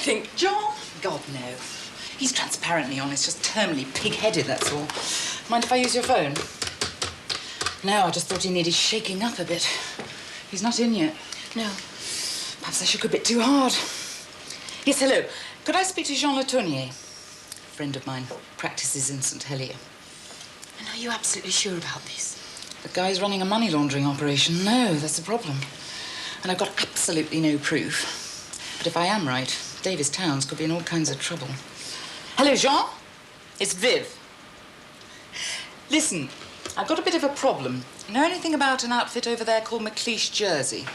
think? John? God, no. He's transparently honest, just terminally pig-headed, that's all. Mind if I use your phone? No, I just thought he needed shaking up a bit. He's not in yet. No. Perhaps I shook a bit too hard. Yes, hello. Could I speak to Jean Le Tournier? A friend of mine practices in St. Helier. And are you absolutely sure about this? The guy's running a money laundering operation. No, that's the problem. And I've got absolutely no proof. But if I am right, Davis Towns could be in all kinds of trouble. Hello, Jean? It's Viv. Listen, I've got a bit of a problem. Know anything about an outfit over there called McLeish Jersey?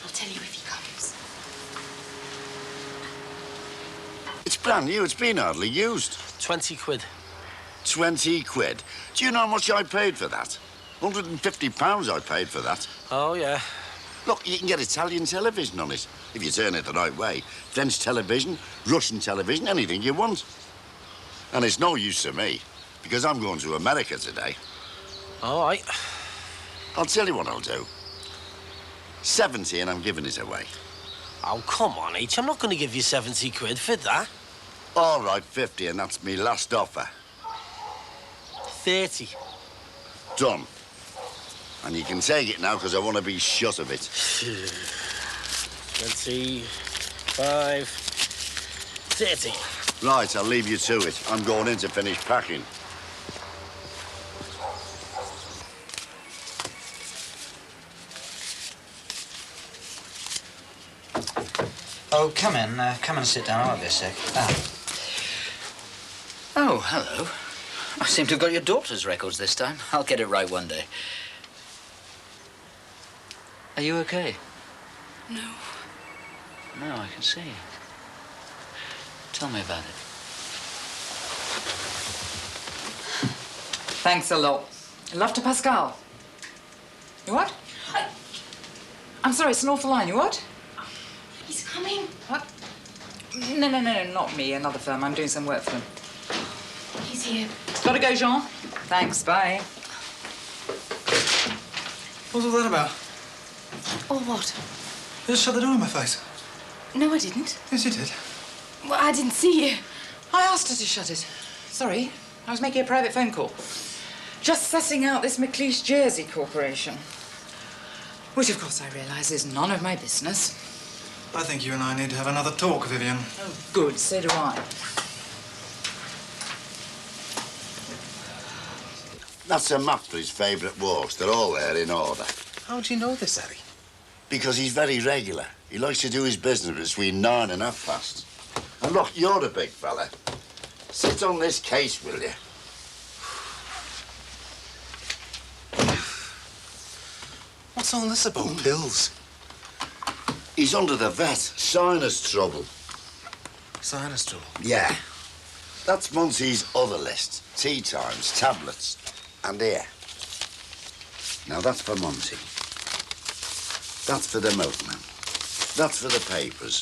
I'll tell you if he comes. It's brand new. It's been hardly used. 20 quid. 20 quid? Do you know how much I paid for that? £150 I paid for that. Oh, yeah. Look, you can get Italian television on it, if you turn it the right way. French television, Russian television, anything you want. And it's no use to me, because I'm going to America today. All right. I'll tell you what I'll do. 70 and I'm giving it away. Oh, come on, H. I'm not going to give you 70 quid for that. All right, 50, and that's me last offer. 30. Done. And you can take it now, because I want to be shut of it. 25, 30. Right, I'll leave you to it. I'm going in to finish packing. Oh, come in and sit down. I'll be a sec. Oh, hello. I seem to have got your daughter's records this time. I'll get it right one day. Are you okay? No. No, I can see. Tell me about it. Thanks a lot. Love to Pascal. You what? I'm sorry, it's an awful line. You what? He's coming. What? No, not me. Another firm. I'm doing some work for them. He's here. Gotta go, Jean. Thanks, bye. What's all that about? Or what? You just shut the door in my face. No, I didn't. Yes, you did. Well, I didn't see you. I asked her to shut it. Sorry, I was making a private phone call. Just sussing out this McLeish Jersey Corporation. Which, of course, I realise is none of my business. I think you and I need to have another talk, Vivian. Oh, good. So do I. That's a map for his favourite walks. They're all there in order. How do you know this, Eddie? Because he's very regular. He likes to do his business between 9 and past. And look, you're a big fella. Sit on this case, will you? What's all this about pills? He's under the vet. Sinus trouble. Sinus trouble? Yeah. That's Monty's other list. Tea times, tablets, and here. Now, that's for Monty. That's for the milkman. That's for the papers.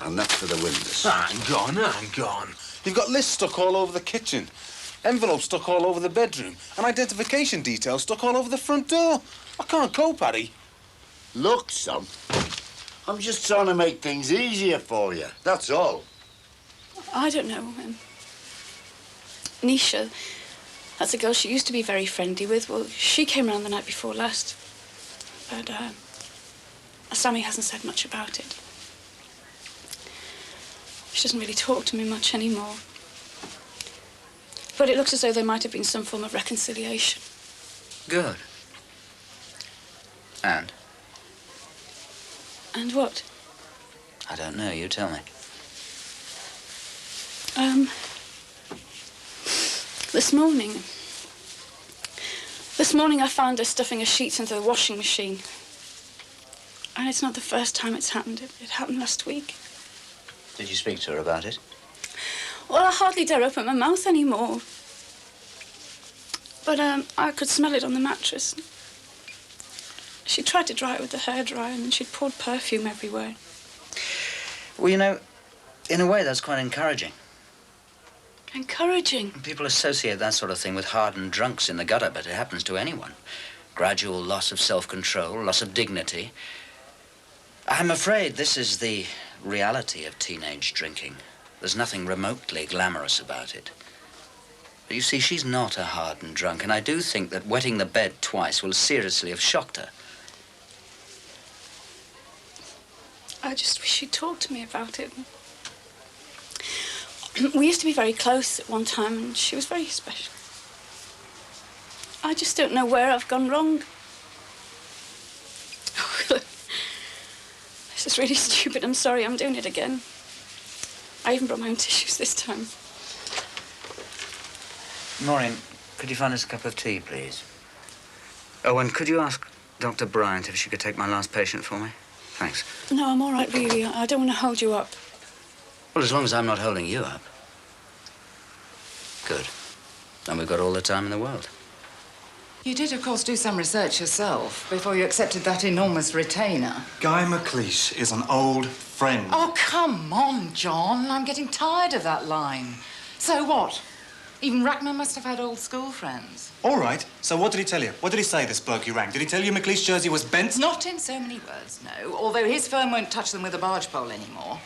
And that's for the windows. Hang on. You've got lists stuck all over the kitchen, envelopes stuck all over the bedroom, and identification details stuck all over the front door. I can't cope, Harry. Look, son, I'm just trying to make things easier for you. That's all. I don't know. Nisha, that's a girl she used to be very friendly with. Well, she came round the night before last. But, Sammy hasn't said much about it. She doesn't really talk to me much anymore. But it looks as though there might have been some form of reconciliation. Good. And? And what? I don't know. You tell me. This morning I found her stuffing her sheets into the washing machine. And it's not the first time it's happened. It happened last week. Did you speak to her about it? Well, I hardly dare open my mouth anymore. But, I could smell it on the mattress. She tried to dry it with the hairdryer, and then she'd poured perfume everywhere. Well, you know, in a way, that's quite encouraging. Encouraging? People associate that sort of thing with hardened drunks in the gutter, but it happens to anyone. Gradual loss of self-control, loss of dignity. I'm afraid this is the reality of teenage drinking. There's nothing remotely glamorous about it. But you see, she's not a hardened drunk, and I do think that wetting the bed twice will seriously have shocked her. I just wish she'd talked to me about it. We used to be very close at one time, and she was very special. I just don't know where I've gone wrong. This is really stupid. I'm sorry, I'm doing it again. I even brought my own tissues this time. Maureen, could you find us a cup of tea, please? Oh, and could you ask Dr. Bryant if she could take my last patient for me? Thanks. No, I'm all right, really. I don't want to hold you up. Well, as long as I'm not holding you up. Good. Then we've got all the time in the world. You did, of course, do some research yourself before you accepted that enormous retainer. Guy McLeish is an old friend. Oh, come on, John. I'm getting tired of that line. So what? Even Rackman must have had old school friends. All right. So what did he tell you? What did he say, this bloke you rang? Did he tell you McLeish jersey was bent? Not in so many words, no. Although his firm won't touch them with a barge pole anymore.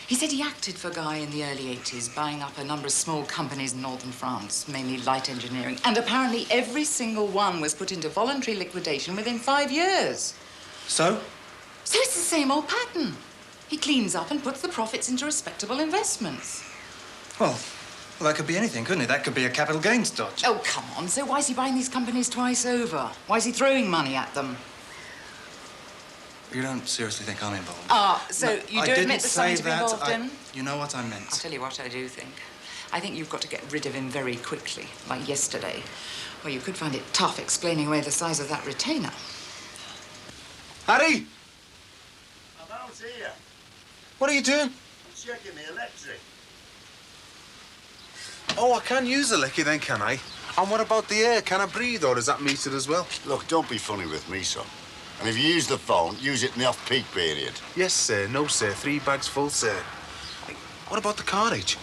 He said he acted for Guy in the early 80s, buying up a number of small companies in northern France, mainly light engineering. And apparently every single one was put into voluntary liquidation within 5 years. So? So it's the same old pattern. He cleans up and puts the profits into respectable investments. Well, that could be anything, couldn't it? That could be a capital gains dodge. Oh, come on. So why is he buying these companies twice over? Why is he throwing money at them? You don't seriously think I'm involved? So No, you I do didn't admit there's say something to be that. involved in? You know what I I'll meant. tell you what I do think. I think you've got to get rid of him very quickly, like yesterday. Or you could find it tough explaining away the size of that retainer. Harry! I don't see you. What are you doing? I'm checking the electric. Oh, I can use a licky then, can I? And what about the air? Can I breathe, or is that metered as well? Look, don't be funny with me, son. And if you use the phone, use it in the off-peak period. Yes, sir. No, sir. 3 bags full, sir. Hey, what about the carriage?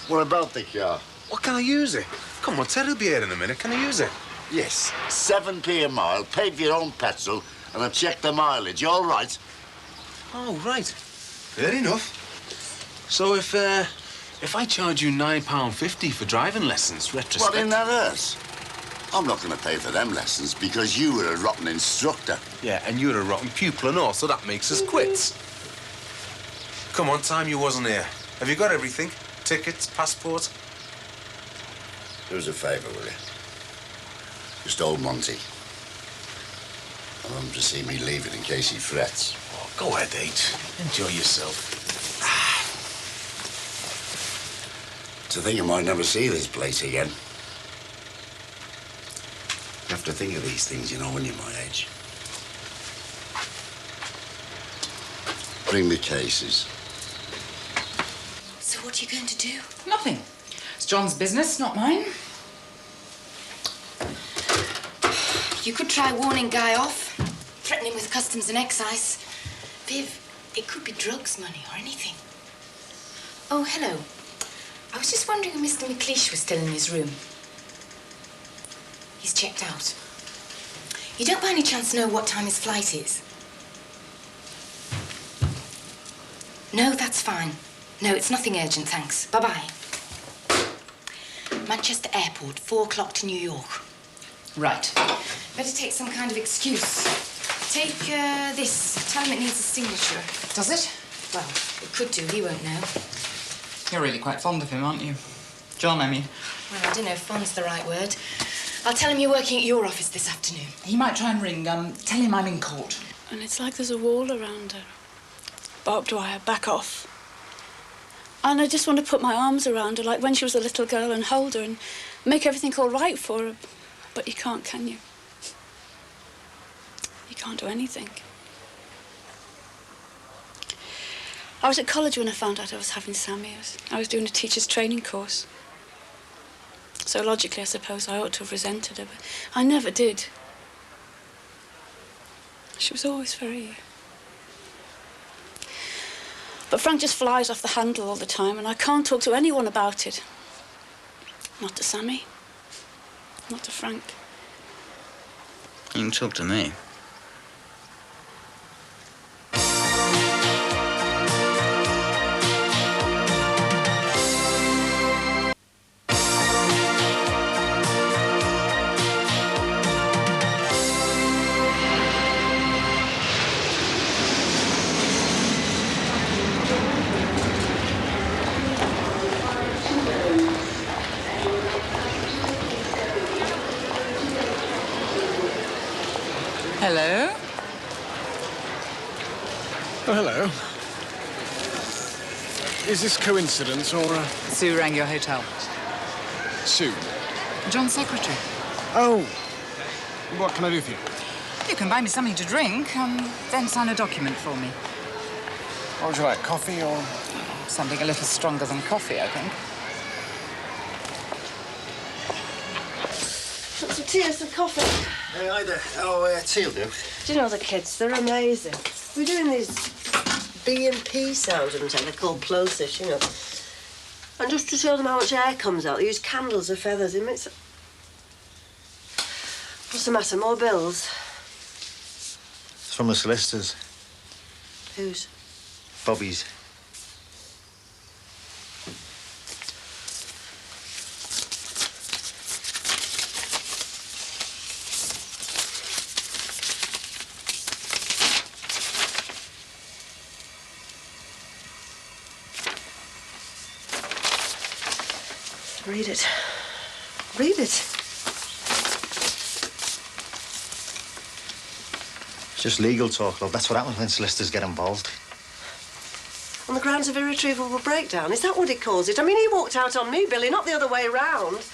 What about the car? What, can I use it? Come on, Ted will be here in a minute. Can I use it? Yes, 7p a mile, paid for your own petrol, and I've checked the mileage. You all right? Oh, right. Fair enough. So if I charge you £9.50 for driving lessons, retrospect... What in that hurt? I'm not going to pay for them lessons because you were a rotten instructor. Yeah, and you're a rotten pupil and all, so that makes us quits. Come on, time you wasn't here. Have you got everything? Tickets, passport? Do us a favour, will you? Just old Monty. I want him to see me leaving in case he frets. Oh, go ahead, H. Enjoy yourself. To think I might never see this place again. You have to think of these things, you know, when you're my age. Bring the cases. So what are you going to do? Nothing. It's John's business, not mine. You could try warning Guy off, threatening with customs and excise. Viv, it could be drugs money or anything. Oh, hello. I was just wondering if Mr. McLeish was still in his room. He's checked out. You don't by any chance know what time his flight is? No, that's fine. No, it's nothing urgent, thanks. Bye-bye. Manchester Airport, 4 o'clock to New York. Right. Better take some kind of excuse. Take this. Tell him it needs a signature. Does it? Well, it could do. He won't know. You're really quite fond of him, aren't you? John, I mean. Well, I don't know if fond's the right word. I'll tell him you're working at your office this afternoon. He might try and ring. Tell him I'm in court. And it's like there's a wall around her. Barbed wire, back off. And I just want to put my arms around her like when she was a little girl and hold her and make everything all right for her. But you can't, can you? You can't do anything. I was at college when I found out I was having Sammy. I was doing a teacher's training course. So logically, I suppose I ought to have resented her, but I never did. She was always very... But Frank just flies off the handle all the time, and I can't talk to anyone about it. Not to Sammy. Not to Frank. You can talk to me. Hello? Oh, hello. Is this coincidence or Sue rang your hotel. Sue? John's secretary. Oh. What can I do for you? You can buy me something to drink, then sign a document for me. What would you like, coffee or...? Something a little stronger than coffee, I think. Got some tea and some coffee. Hey, hi there. Oh, tea will do. Do you know the kids? They're amazing. We're doing these B&P sounds, and they're called plosives, you know. And just to show them how much air comes out, they use candles or feathers. It makes... What's the matter? More bills? It's from the solicitors. Whose? Bobby's. Read it. Read it. It's just legal talk, love. That's what happens when solicitors get involved. On the grounds of irretrievable breakdown. Is that what it calls it? I mean, he walked out on me, Billy, not the other way round.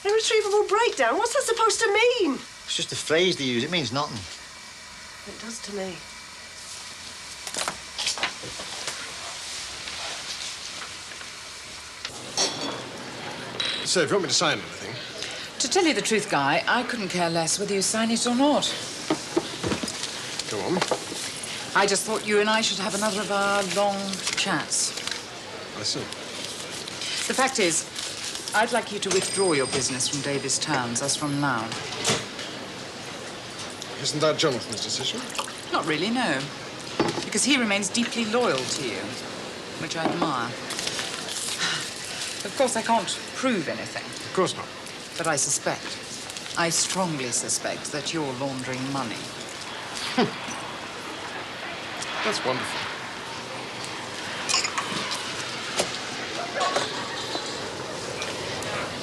Irretrievable breakdown? What's that supposed to mean? It's just a phrase they use. It means nothing. It does to me. So, if you want me to sign anything... To tell you the truth, Guy, I couldn't care less whether you sign it or not. Go on. I just thought you and I should have another of our long chats. I see. The fact is, I'd like you to withdraw your business from Davis Towns as from now. Isn't that Jonathan's decision? Not really, no. Because he remains deeply loyal to you, which I admire. Of course, I can't prove anything. Of course not. But I suspect, I strongly suspect that you're laundering money. That's wonderful.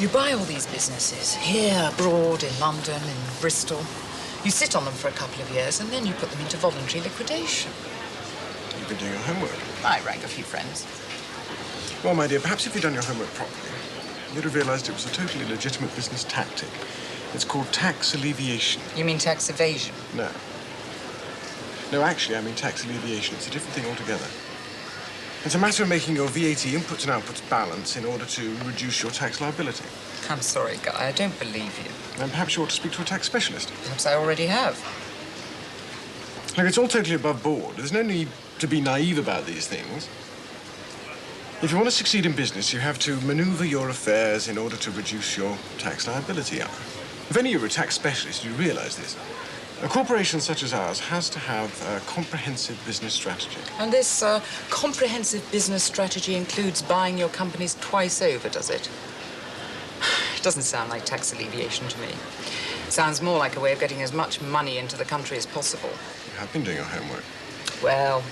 You buy all these businesses, here, abroad, in London, in Bristol. You sit on them for a couple of years, and then you put them into voluntary liquidation. You've been doing your homework. I rang a few friends. Well, my dear, perhaps if you'd done your homework properly, you'd have realised it was a totally legitimate business tactic. It's called tax alleviation. You mean tax evasion? No. No, actually, I mean tax alleviation. It's a different thing altogether. It's a matter of making your VAT inputs and outputs balance in order to reduce your tax liability. I'm sorry, Guy, I don't believe you. And perhaps you ought to speak to a tax specialist. Perhaps I already have. Look, it's all totally above board. There's no need to be naive about these things. If you want to succeed in business, you have to maneuver your affairs in order to reduce your tax liability. If only you were a tax specialist, you'd realise this. A corporation such as ours has to have a comprehensive business strategy. And this comprehensive business strategy includes buying your companies twice over, does it? It doesn't sound like tax alleviation to me. It sounds more like a way of getting as much money into the country as possible. You have been doing your homework. Well,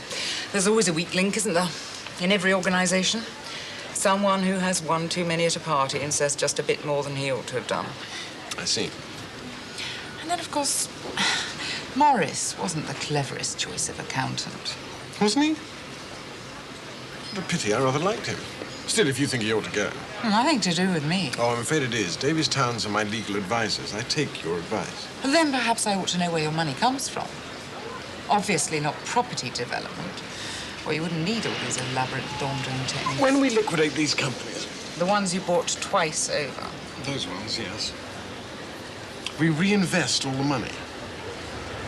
there's always a weak link, isn't there? In every organisation. Someone who has one too many at a party and says just a bit more than he ought to have done. I see. And then, of course, Morris wasn't the cleverest choice of accountant. Wasn't he? What a pity. I rather liked him. Still, if you think he ought to go. Nothing to do with me. Oh, I'm afraid it is. Davis Towns are my legal advisors. I take your advice. Well, then perhaps I ought to know where your money comes from. Obviously not property development, or you wouldn't need all these elaborate laundering techniques. When we liquidate these companies... The ones you bought twice over. Those ones, yes. We reinvest all the money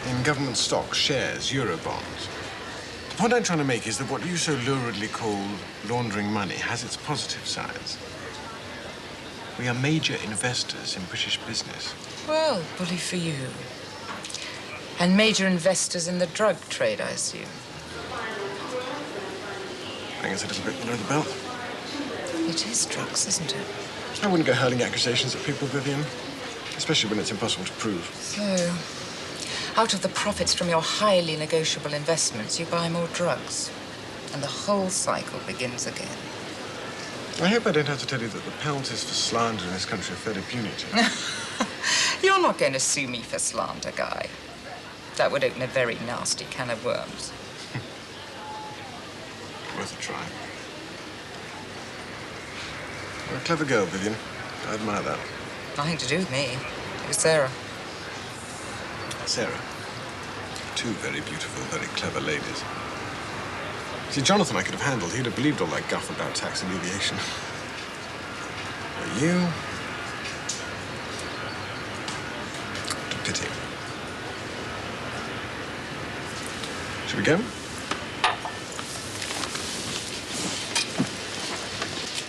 in government stocks, shares, euro bonds. The point I'm trying to make is that what you so luridly call laundering money has its positive sides. We are major investors in British business. Well, bully for you. And major investors in the drug trade, I assume. I guess it is a bit below the belt. It is drugs, isn't it? I wouldn't go hurling accusations at people, Vivian. Especially when it's impossible to prove. So, out of the profits from your highly negotiable investments, you buy more drugs. And the whole cycle begins again. I hope I don't have to tell you that the penalties for slander in this country are fairly punitive. You're not going to sue me for slander, Guy. That would open a very nasty can of worms. Worth a try. You're a clever girl, Vivian. I admire that. Nothing to do with me. It was Sarah. Sarah. Two very beautiful, very clever ladies. See, Jonathan I could have handled. He'd have believed all that guff about tax alleviation. But you... What a pity. Shall we go?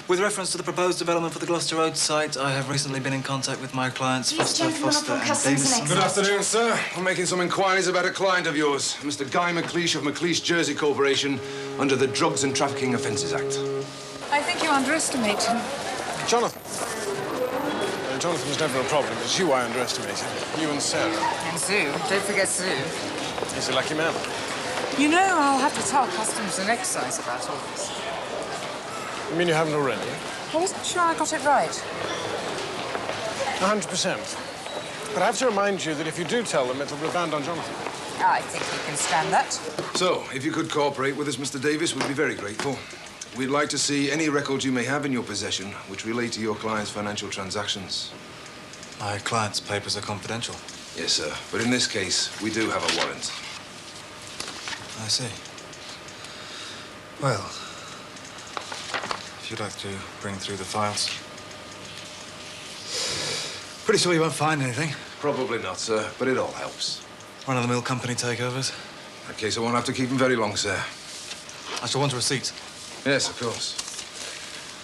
With reference to the proposed development for the Gloucester Road site, I have recently been in contact with my clients, Foster, and Davis. Good afternoon, sir. I'm making some inquiries about a client of yours, Mr. Guy McLeish of McLeish Jersey Corporation, under the Drugs and Trafficking Offences Act. I think you underestimate him. Jonathan. Jonathan was never a problem. It's you I underestimated. You and Sarah. And Sue. Don't forget Sue. He's a lucky man. You know, I'll have to tell Customs and Excise about all this. You mean you haven't already? I wasn't sure I got it right. 100%. But I have to remind you that if you do tell them, it'll rebound on Jonathan. I think he can stand that. So, if you could cooperate with us, Mr. Davis, we'd be very grateful. We'd like to see any records you may have in your possession which relate to your client's financial transactions. My client's papers are confidential. Yes, sir. But in this case, we do have a warrant. I see. Well, if you'd like to bring through the files. Pretty sure you won't find anything. Probably not, sir, but it all helps. Run-of-the-mill company takeovers. In that case, I won't have to keep them very long, sir. I shall want a receipt. Yes, of course.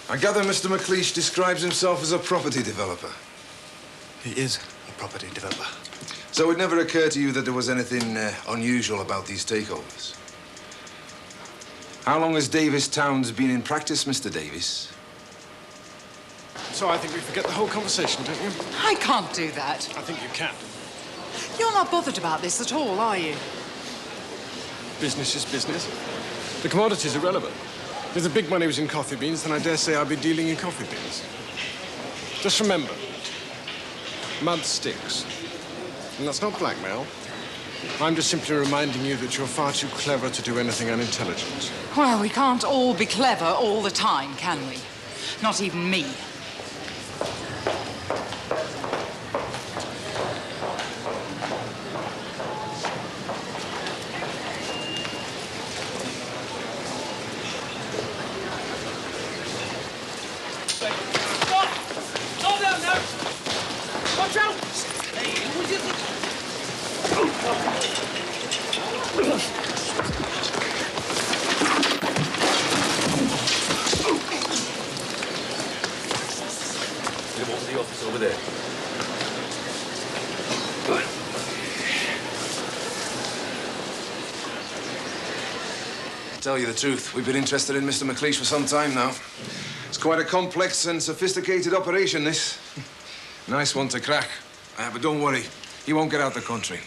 I gather Mr. McLeish describes himself as a property developer. He is a property developer. So it never occurred to you that there was anything unusual about these takeovers? How long has Davis Towns been in practice, Mr. Davis? So I think we forget the whole conversation, don't you? I can't do that. I think you can. You're not bothered about this at all, are you? Business is business. The commodity's irrelevant. If the big money was in coffee beans, then I dare say I'd be dealing in coffee beans. Just remember, mud sticks. And that's not blackmail. I'm just simply reminding you that you're far too clever to do anything unintelligent. Well, we can't all be clever all the time, can we? Not even me. Over there. Good. To tell you the truth, we've been interested in Mr. McLeish for some time now. It's quite a complex and sophisticated operation, this. Nice one to crack. But don't worry, he won't get out the country.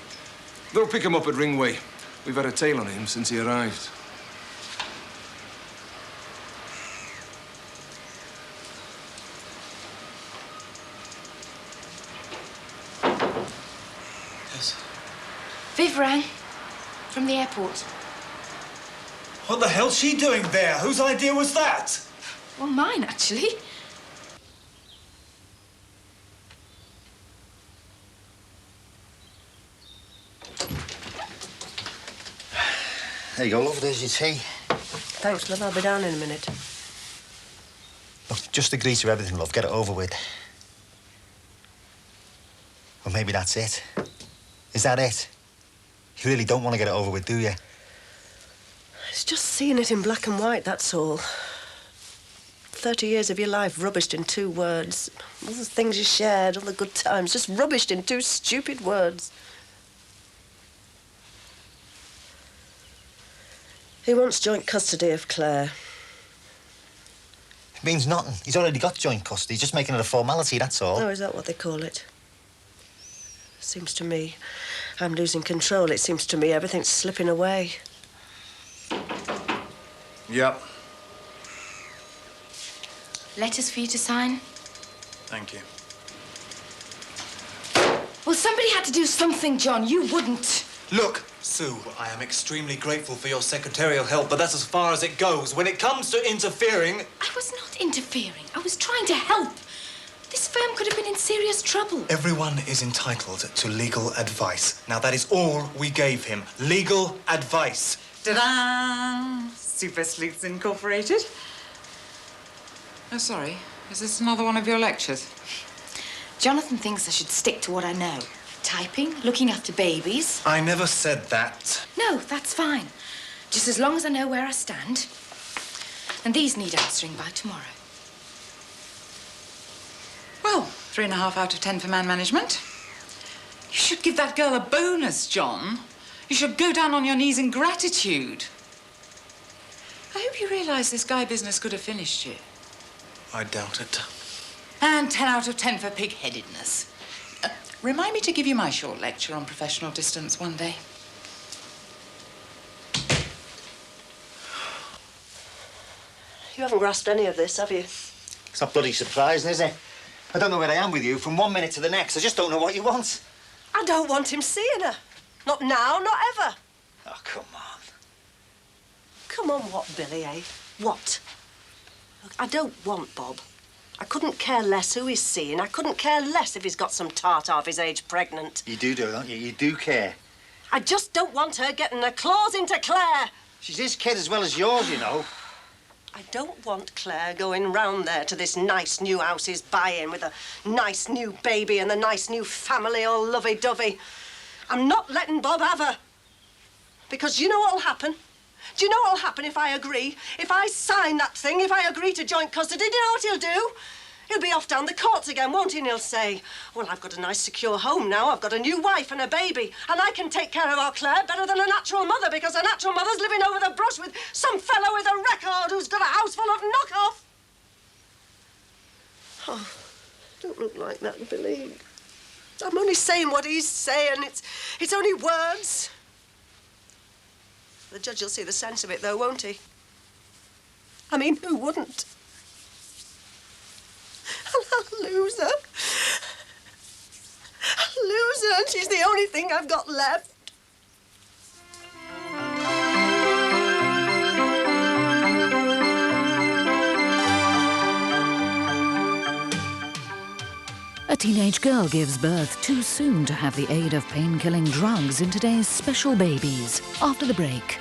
They'll pick him up at Ringway. We've had a tail on him since he arrived. Viv rang from the airport. What the hell's she doing there? Whose idea was that? Well, mine, actually. There you go, love. There's your tea. Thanks, love. I'll be down in a minute. Look, just agree to everything, love. Get it over with. Well, maybe that's it. Is that it? You really don't want to get it over with, do you? It's just seeing it in black and white, that's all. 30 years of your life rubbished in 2 words. All the things you shared, all the good times, just rubbished in 2 stupid words. He wants joint custody of Claire. It means nothing. He's already got joint custody. He's just making it a formality, that's all. Oh, is that what they call it? Seems to me I'm losing control. It seems to me everything's slipping away. Yep. Letters for you to sign. Thank you. Well, somebody had to do something, John. You wouldn't. Look, Sue, I am extremely grateful for your secretarial help, but that's as far as it goes. When it comes to interfering... I was not interfering. I was trying to help. This firm could have been in serious trouble. Everyone is entitled to legal advice. Now, that is all we gave him. Legal advice. Ta-da! Super Sleuths Incorporated. Oh, sorry. Is this another one of your lectures? Jonathan thinks I should stick to what I know. Typing, looking after babies. I never said that. No, that's fine. Just as long as I know where I stand. And these need answering by tomorrow. Well, 3.5 out of 10 for man management. You should give that girl a bonus, John. You should go down on your knees in gratitude. I hope you realise this guy business could have finished you. I doubt it. And 10 out of 10 for pig-headedness. Remind me to give you my short lecture on professional distance one day. You haven't grasped any of this, have you? It's not bloody surprising, is it? I don't know where I am with you from 1 minute to the next. I just don't know what you want. I don't want him seeing her. Not now, not ever. Oh, come on. Come on, what, Billy, eh? What? Look, I don't want Bob. I couldn't care less who he's seeing. I couldn't care less if he's got some tart half his age pregnant. You do, don't you? You do care. I just don't want her getting her claws into Claire. She's his kid as well as yours, you know. I don't want Claire going round there to this nice new house he's buying with a nice new baby and the nice new family all lovey-dovey. I'm not letting Bob have her. Because you know what'll happen? Do you know what'll happen if I agree? If I sign that thing, if I agree to joint custody, do you know what he'll do? He'll be off down the courts again, won't he? And he'll say, well, I've got a nice secure home now. I've got a new wife and a baby. And I can take care of our Claire better than a natural mother because a natural mother's living over the brush with some fellow with a record who's got a house full of knockoff. Oh, don't look like that, Billy. I'm only saying what he's saying. It's only words. The judge will see the sense of it, though, won't he? I mean, who wouldn't? I'll lose her. I'll lose her, and she's the only thing I've got left. A teenage girl gives birth too soon to have the aid of pain-killing drugs in today's Special Babies. After the break.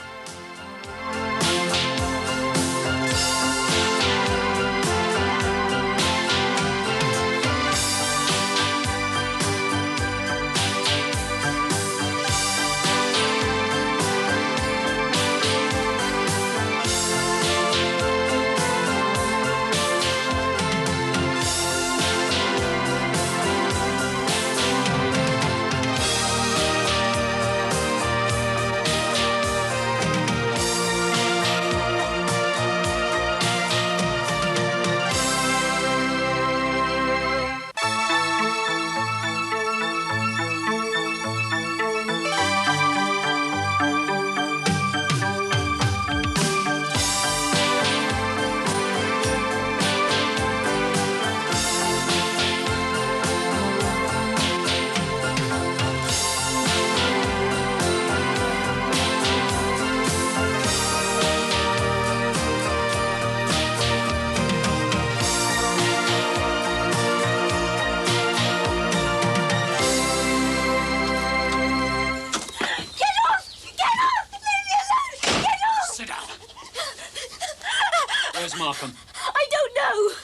Where's Markham? I don't know.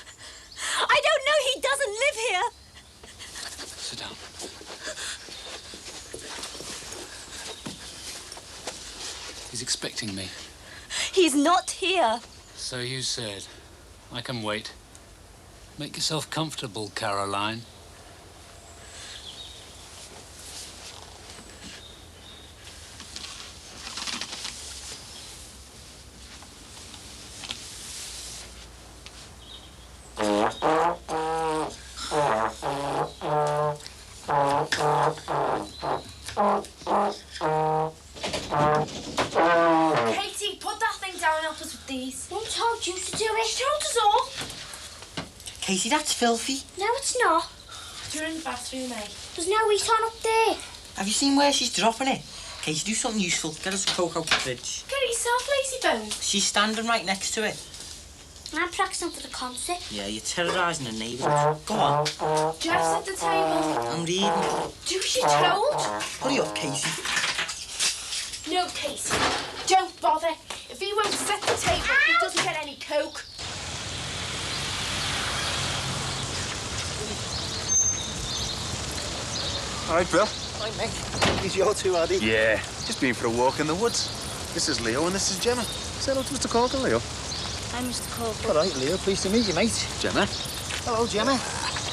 I don't know. He doesn't live here. Sit down. He's expecting me. He's not here. So you said. I can wait. Make yourself comfortable, Caroline. Katie, put that thing down and help us with these. Mum told you to do it. She told us all. Katie, that's filthy. No, it's not. You're in the bathroom, eh? There's no heat on up there. Have you seen where she's dropping it? Casey, do something useful. Get us a Coke out the fridge. Get it yourself, lazy bones. She's standing right next to it. I'm practicing for the concert. Yeah, you're terrorising the neighbourhood. Go on. Do you have to set the table? I'm reading. Do as you're told. Hurry up, Casey. No, Casey. Don't bother. If he won't set the table, he doesn't get any Coke. All right, Bill. Hi, Mick. These your two, are they? Yeah, just been for a walk in the woods. This is Leo and this is Gemma. Say hello to Mr. Corker, Leo. I'm Mr. Corker. All right, Leo. Pleased to meet you, mate. Gemma. Hello, Gemma.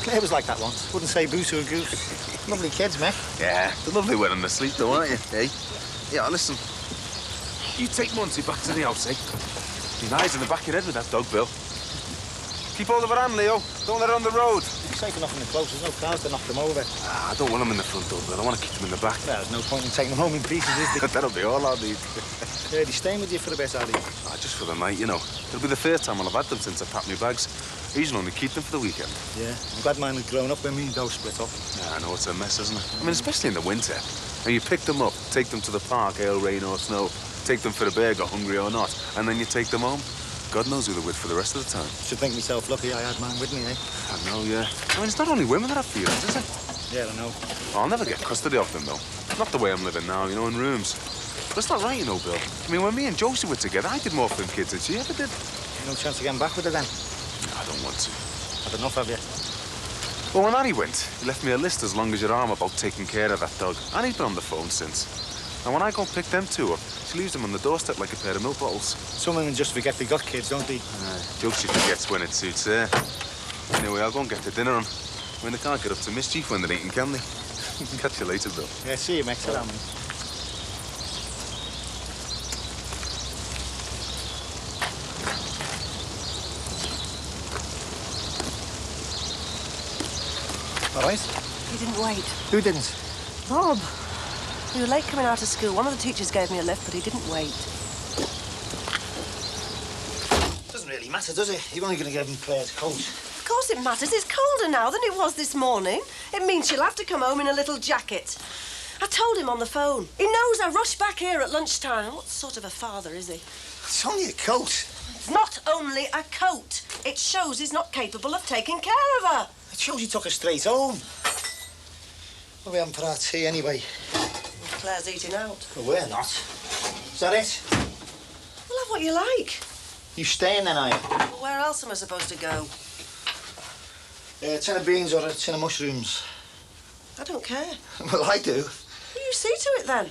Claire was like that once. Wouldn't say boo to a goose. Lovely kids, Mick. Yeah, they're lovely when they're asleep, though, aren't you? Hey? Yeah, listen. You take Monty back to the house, eh? He lies in the back of your head with that dog, Bill. Keep hold of her hand, Leo. Don't let her on the road. It's safe enough in the close. There's no cars to knock them over. Ah, I don't want them in the front door, Bill. I want to keep them in the back. Well, there's no point in taking them home in pieces, is there? That'll be all I'll need. Yeah, they're staying with you for a bit, are they? Ah, just for the night, you know. It'll be the first time I'll have had them since I packed my bags. I usually only keep them for the weekend. Yeah, I'm glad mine had grown up when me and Doe split up. Yeah, I know it's a mess, isn't it? I mean, especially in the winter. And you pick them up, take them to the park, hail, rain or snow, take them for a burger, hungry or not, and then you take them home. God knows who they're with for the rest of the time. Should think myself lucky I had mine with me, eh? I know, yeah. I mean, it's not only women that have feelings, is it? Yeah, I know. I'll never get custody of them, though. Not the way I'm living now, you know, in rooms. But it's not right, you know, Bill. I mean, when me and Josie were together, I did more for them kids than she ever did. No chance of getting back with her, then? No, I don't want to. Had enough, have you? Well, when Annie went, he left me a list as long as your arm about taking care of that dog. Annie's been on the phone since. And when I go and pick them two up, she leaves them on the doorstep like a pair of milk bottles. Some women just forget they got kids, don't they? Josie forgets when it suits her. Anyway, I'll go and get the dinner on. I mean, they can't get up to mischief when they're eating, can they? Catch you later, Bill. Yeah, see you, mate. Sit down, mate. All right. He didn't wait. Who didn't? Bob. We were late coming out of school. One of the teachers gave me a lift, but he didn't wait. Doesn't really matter, does it? You're only going to give him Claire's coat. Of course it matters. It's colder now than it was this morning. It means she'll have to come home in a little jacket. I told him on the phone. He knows I rush back here at lunchtime. What sort of a father is he? It's only a coat. It's not only a coat. It shows he's not capable of taking care of her. It shows you took her straight home. Well, we haven't put our tea anyway. Claire's eating out. Well, we're not. Is that it? Well, have what you like. You staying then, are you? Well, where else am I supposed to go? A tin of beans or a tin of mushrooms? I don't care. Well, I do. Well, you see to it then.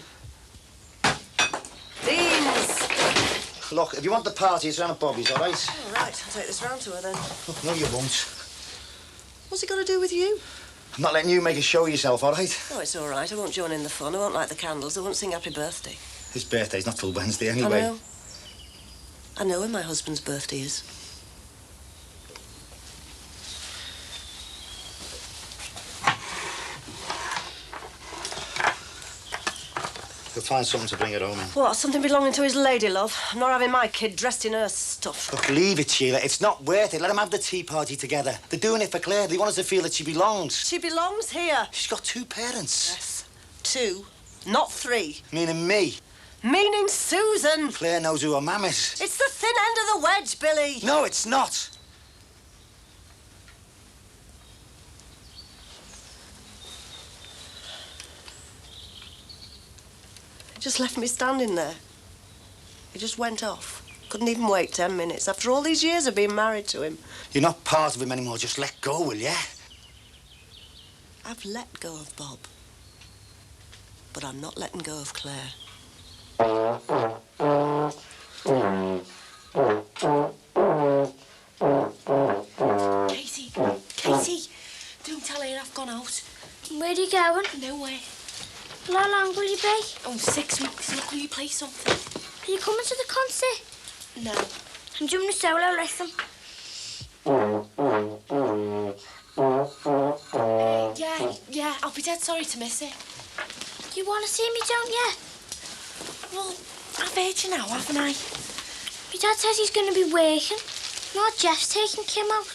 Beans. Look, if you want the party, it's round at Bobby's, all right? All right, I'll take this round to her then. No, you won't. What's it got to do with you? I'm not letting you make a show of yourself, all right? Oh, it's all right. I won't join in the fun. I won't light the candles. I won't sing happy birthday. His birthday's not till Wednesday anyway. I know. I know when my husband's birthday is. You'll find something to bring her home in. What, something belonging to his lady love? I'm not having my kid dressed in her stuff. Look, leave it, Sheila. It's not worth it. Let them have the tea party together. They're doing it for Claire. They want us to feel that she belongs. She belongs here. She's got two parents. Yes. 2, not 3. Meaning me. Meaning Susan. Claire knows who her mam is. It's the thin end of the wedge, Billy. No, it's not. He just left me standing there. He just went off. Couldn't even wait 10 minutes after all these years of being married to him. You're not part of him anymore. Just let go, will you? I've let go of Bob. But I'm not letting go of Claire. Casey, don't tell her I've gone out. Where are you going? Nowhere. Well, how long will you be? Oh, 6 weeks. Look, will you play something? Are you coming to the concert? No. I'm doing a solo lesson. Yeah, I'll be dead sorry to miss it. You want to see me, don't you? Well, I've heard you now, haven't I? My dad says he's going to be working. Not Jeff's taking Kim out.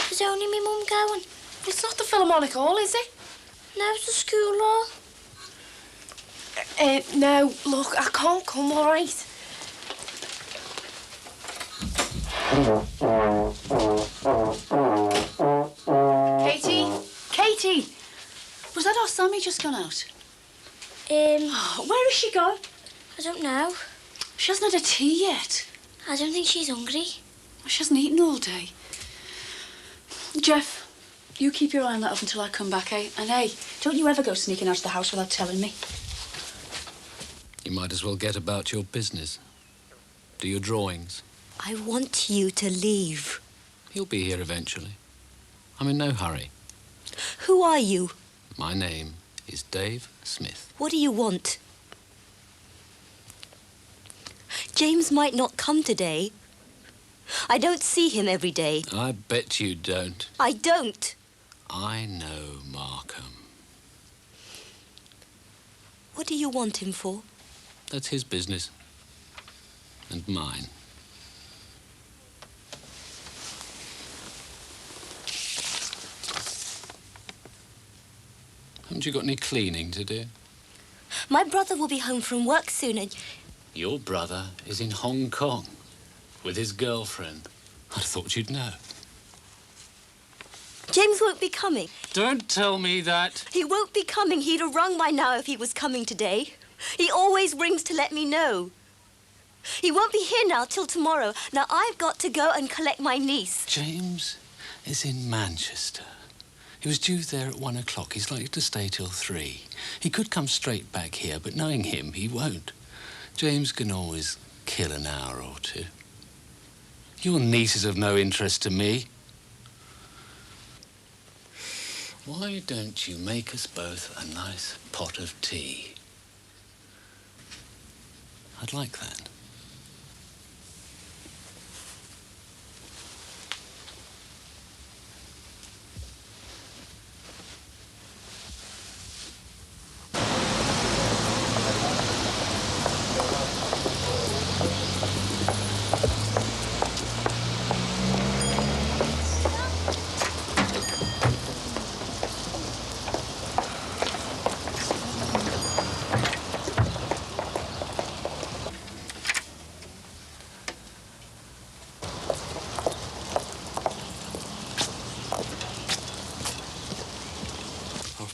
There's only me mum going. It's not the Philharmonic Hall, is it? No, it's the school hall. No, look, I can't come, all right? Katie? Katie! Was that our Sammy just gone out? Where has she gone? I don't know. She hasn't had a tea yet. I don't think she's hungry. She hasn't eaten all day. Jeff, you keep your eye on that oven until I come back, eh? And hey, don't you ever go sneaking out of the house without telling me. You might as well get about your business. Do your drawings. I want you to leave. He'll be here eventually. I'm in no hurry. Who are you? My name is Dave Smith. What do you want? James might not come today. I don't see him every day. I bet you don't. I don't. I know Markham. What do you want him for? That's his business. And mine. Haven't you got any cleaning to do? My brother will be home from work soon and... Your brother is in Hong Kong with his girlfriend. I'd thought you'd know. James won't be coming. Don't tell me that. He won't be coming. He'd have rung by now if he was coming today. He always rings to let me know. He won't be here now till tomorrow. Now I've got to go and collect my niece. James is in Manchester. He was due there at 1 o'clock. He's likely to stay till 3. He could come straight back here, but knowing him, he won't. James can always kill an hour or two. Your niece is of no interest to me. Why don't you make us both a nice pot of tea? I'd like that.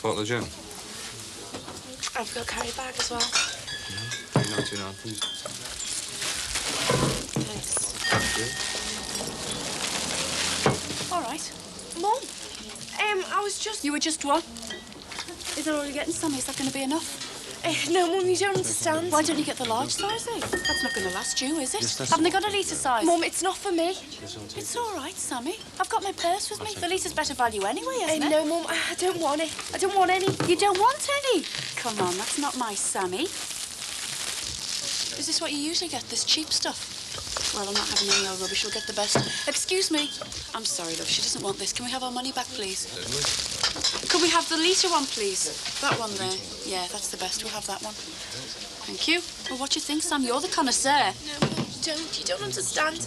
Bottle of gin. I've got a carry bag as well. £3.99, please. Thanks. All right. Mum, I was just... You were just what? Is that all you're getting, Sammy? Is that going to be enough? No, Mum, you don't understand. Why don't you get the large size, eh? That's not going to last you, is it? Yes, that's Haven't they got a litre size? Mum, it's not for me. It's all right, Sammy. I've got my purse with me. The litre's better value anyway, isn't it? No, Mum, I don't want it. I don't want any. You don't want any? Come on, that's not my Sammy. Is this what you usually get, this cheap stuff? Well, I'm not having any old rubbish. We'll get the best. Excuse me. I'm sorry, love. She doesn't want this. Can we have our money back, please? Could we have the litre one, please? That one there. Yeah, that's the best. We'll have that one. Thank you. Well, what do you think, Sam? You're the connoisseur. No, Mum, don't. You don't understand.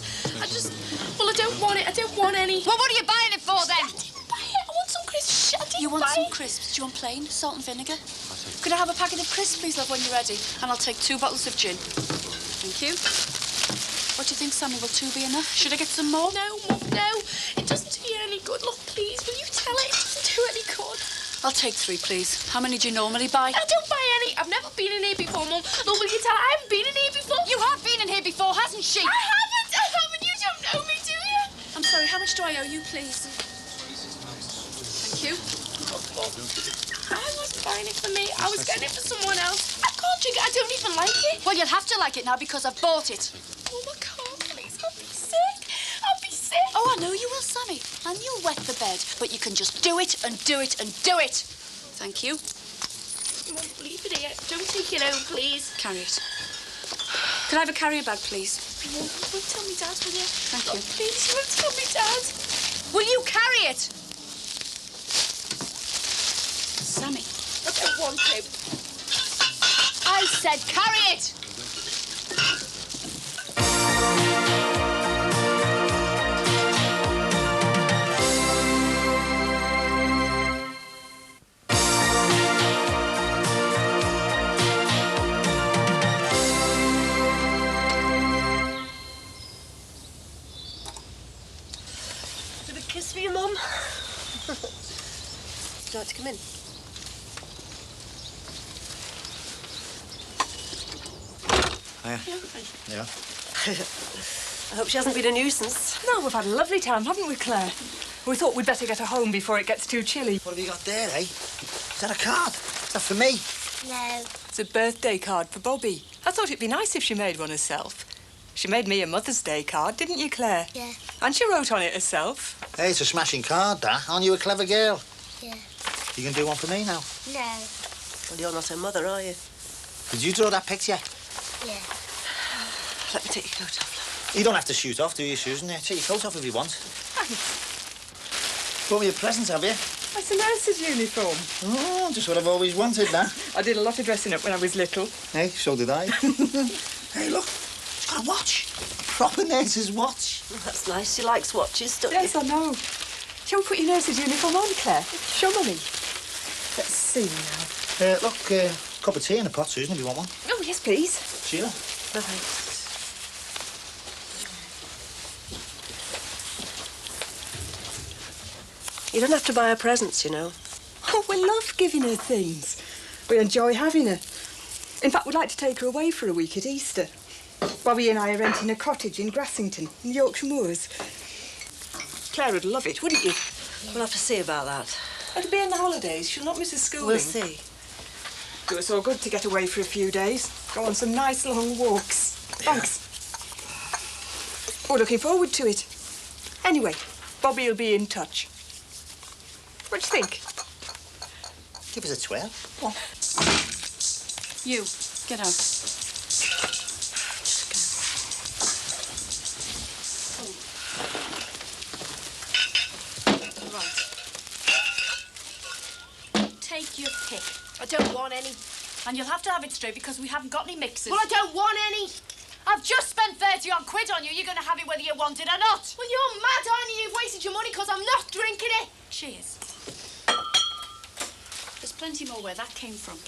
Well, I don't want it. I don't want any. Well, what are you buying it for, then? I want some crisps. You want some crisps? Do you want plain, salt and vinegar? Could I have a packet of crisps, please, love, when you're ready? And I'll take 2 bottles of gin. Thank you. What do you think, Sammy? Will 2 be enough? Should I get some more? No, Mum, no. It doesn't do you any good. Look, please, will you tell it? It doesn't do any good. I'll take 3, please. How many do you normally buy? I don't buy any. I've never been in here before, Mum. Look, will you tell her I haven't been in here before? You have been in here before, hasn't she? I haven't. You don't know me, do you? I'm sorry, how much do I owe you, please? Thank you. I wasn't buying it for me. I was getting it for someone else. I can't drink it. I don't even like it. Well, you'll have to like it now because I've bought it. Oh, I can't, please. I'll be sick. I'll be sick. Oh, I know you will, Sammy. And you'll wet the bed, but you can just do it and do it and do it. Thank you. Mum, leave it here. Don't take it home, please. Carry it. Could I have a carrier bag, please? Mum, you won't tell me, Dad, will you? Thank you. Please, you won't tell me, Dad. Will you carry it? Sammy. I don't want to. I said carry it! Come in. Hiya. Yeah. I hope she hasn't been a nuisance. No, we've had a lovely time, haven't we, Claire? We thought we'd better get her home before it gets too chilly. What have you got there, eh? Is that a card? Is that for me? No. It's a birthday card for Bobby. I thought it'd be nice if she made one herself. She made me a Mother's Day card, didn't you, Claire? Yeah. And she wrote on it herself. Hey, it's a smashing card, that. Aren't you a clever girl? Yeah. You can do one for me now? No. Well, you're not her mother, are you? Did you draw that picture? Yeah. Let me take your coat off, You don't have to shoot off, do you, Susan? Yeah, take your coat off if you want. Thanks. Brought me a present, have you? It's a nurse's uniform. Oh, just what I've always wanted, that. I did a lot of dressing up when I was little. Hey, so did I. Hey, look. It's got a watch. A proper nurse's watch. Well, that's nice. She likes watches, don't Yes, you? I know. Shall we put your nurse's uniform on, Claire? Show Mummy. Let's see now. Look, cup of tea in a pot, Susan, if you want one. Oh, yes, please. Sheila? No, thanks. You don't have to buy her presents, you know. Oh, we love giving her things. We enjoy having her. In fact, we'd like to take her away for a week at Easter. Bobby and I are renting a cottage in Grassington, in the Yorkshire Moors. Claire would love it, wouldn't you? We'll have to see about that. It'll be in the holidays. She'll not miss her schooling. We'll see. Do us all good to get away for a few days. Go on some nice long walks. Thanks. We're looking forward to it. Anyway, Bobby will be in touch. What do you think? Give us a 12. Come on. You, get out. Right. Take your pick. I don't want any. And you'll have to have it straight because we haven't got any mixers. Well, I don't want any. I've just spent 30-odd quid on you. You're going to have it whether you want it or not. Well, you're mad, aren't you? You've wasted your money because I'm not drinking it. Cheers. There's plenty more where that came from.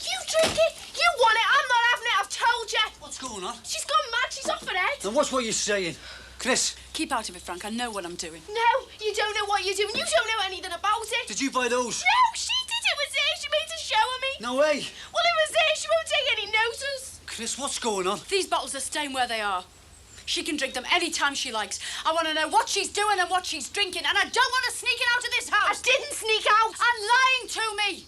You drink it. You want it. I'm not having it. I've told you. What's going on? She's gone mad. She's off her head. Then what's what you're saying? Chris, Keep out of it, Frank. I know what I'm doing. No, you don't know what you're doing. You don't know anything about it. did you buy those? No, she did. It was here. She made a show of me. No way. Well, it was here. She won't take any notice. Chris, what's going on? These bottles are staying where they are. She can drink them any time she likes. I want to know what she's doing and what she's drinking, and I don't want her sneaking out of this house. I didn't sneak out. And lying to me.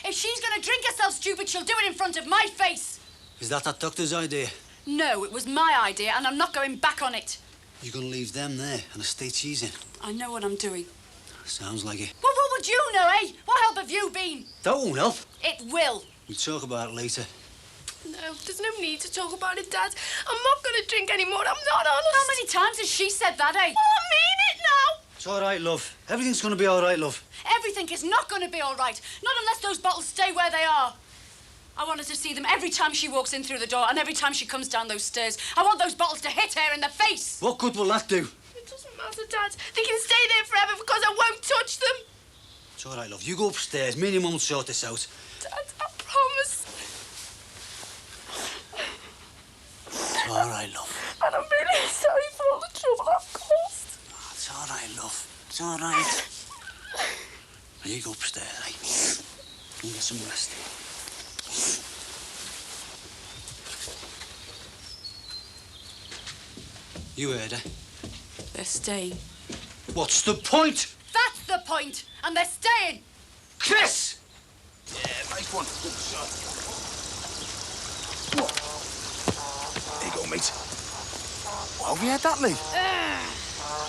If she's going to drink herself stupid, she'll do it in front of my face. Is that doctor's idea? No, it was my idea, and I'm not going back on it. You're going to leave them there and stay cheesing? I know what I'm doing. Sounds like it. Well, what would you know, eh? What help have you been? That won't help. It will. We'll talk about it later. No, there's no need to talk about it, Dad. I'm not going to drink anymore. I'm not honest. How many times has she said that, eh? Well, I mean it now. It's all right, love. Everything's going to be all right, love. Everything is not going to be all right. Not unless those bottles stay where they are. I want her to see them every time she walks in through the door and every time she comes down those stairs. I want those bottles to hit her in the face. What good will that do? It doesn't matter, Dad. They can stay there forever because I won't touch them. It's all right, love. You go upstairs. Me and your mum will sort this out. Dad, I promise. It's all right, love. And I'm really sorry for all the trouble I've caused. It's all right, love. It's all right. Now you go upstairs, eh? And get some rest. You heard her. They're staying. What's the point? That's the point. And they're staying. Chris! Yeah, nice one. Good shot. There you go, mate. What, have you had that, Lee?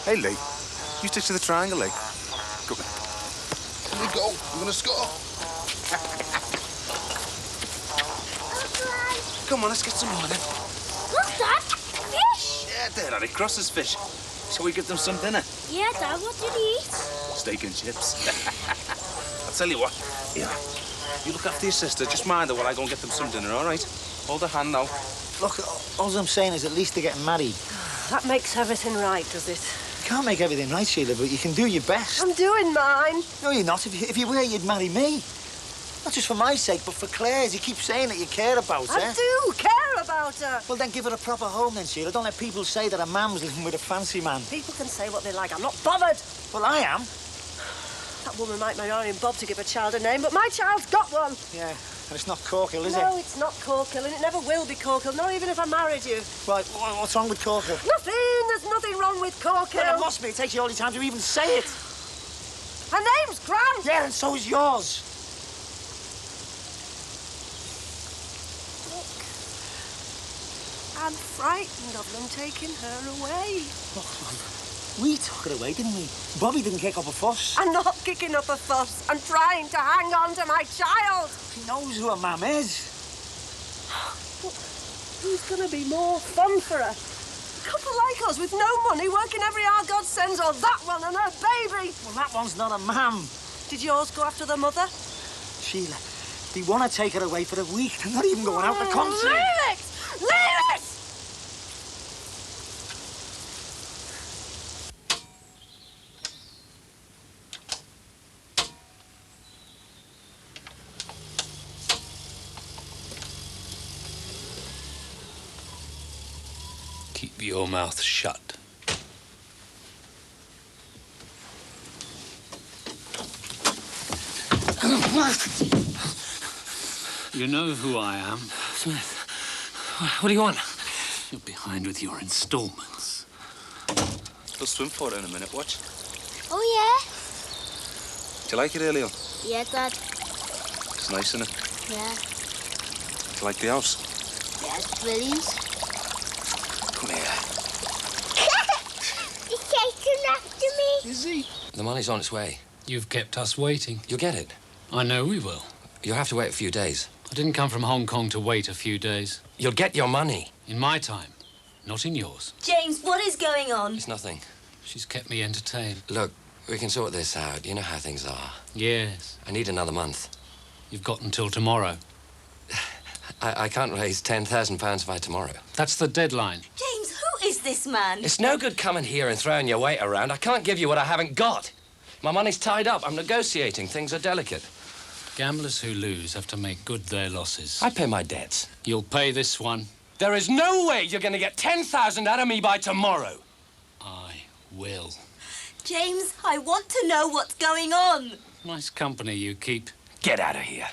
Hey, Lee. You stick to the triangle, Lee. Come on. Here we go. We're going to score. Come on, let's get some more then. Look, Dad. Fish. Yeah, there, Daddy. Cross's fish. Shall we get them some dinner? Yeah, Dad. What did he eat? Steak and chips. I'll tell you what. Here, you look after your sister. Just mind her while I go and get them some dinner, all right? Hold her hand now. Look, all I'm saying is at least they're getting married. That makes everything right, does it? You can't make everything right, Sheila, but you can do your best. I'm doing mine. No, you're not. If you were, you'd marry me. Not just for my sake, but for Claire's. You keep saying that you care about her. I do care about her. Well, then give her a proper home then, Sheila. Don't let people say that a mum's living with a fancy man. People can say what they like. I'm not bothered. Well, I am. That woman might be marrying Bob to give her child a name, but my child's got one. Yeah, and it's not Corkill, is it? No, it's not Corkill, and it never will be Corkill, not even if I married you. Right, what's wrong with Corkill? Nothing! There's nothing wrong with Corkill. Well, there must be. It takes you all the time to even say it. Her name's Grant. Yeah, and so is yours. Look. I'm frightened of them taking her away. Look, we took her away, didn't we? Bobby didn't kick up a fuss. I'm not kicking up a fuss. I'm trying to hang on to my child. He knows who her mum is. But who's going to be more fun for her? A couple like us with no money, working every hour God sends, or that one and her baby. Well, that one's not a mam. Did yours go after the mother? Sheila, they want to take her away for a week. They're not even going out the country. Leave it! Leave it! Keep your mouth shut. You know who I am. Smith, what do you want? You're behind with your installments. We'll swim for it in a minute, watch. Oh, yeah? Do you like it, Elio? Yeah, Dad. It's nice, isn't it? Yeah. Do you like the house? Yeah, it's brilliant. Come here. He's chasing after me. Is he? The money's on its way. You've kept us waiting. You'll get it. I know we will. You'll have to wait a few days. I didn't come from Hong Kong to wait a few days. You'll get your money. In my time, not in yours. James, what is going on? It's nothing. She's kept me entertained. Look, we can sort this out. You know how things are. Yes. I need another month. You've got until tomorrow. I can't raise £10,000 by tomorrow. That's the deadline. James, who is this man? It's no good coming here and throwing your weight around. I can't give you what I haven't got. My money's tied up. I'm negotiating. Things are delicate. Gamblers who lose have to make good their losses. I pay my debts. You'll pay this one. There is no way you're going to get 10,000 out of me by tomorrow. I will. James, I want to know what's going on. Nice company you keep. Get out of here.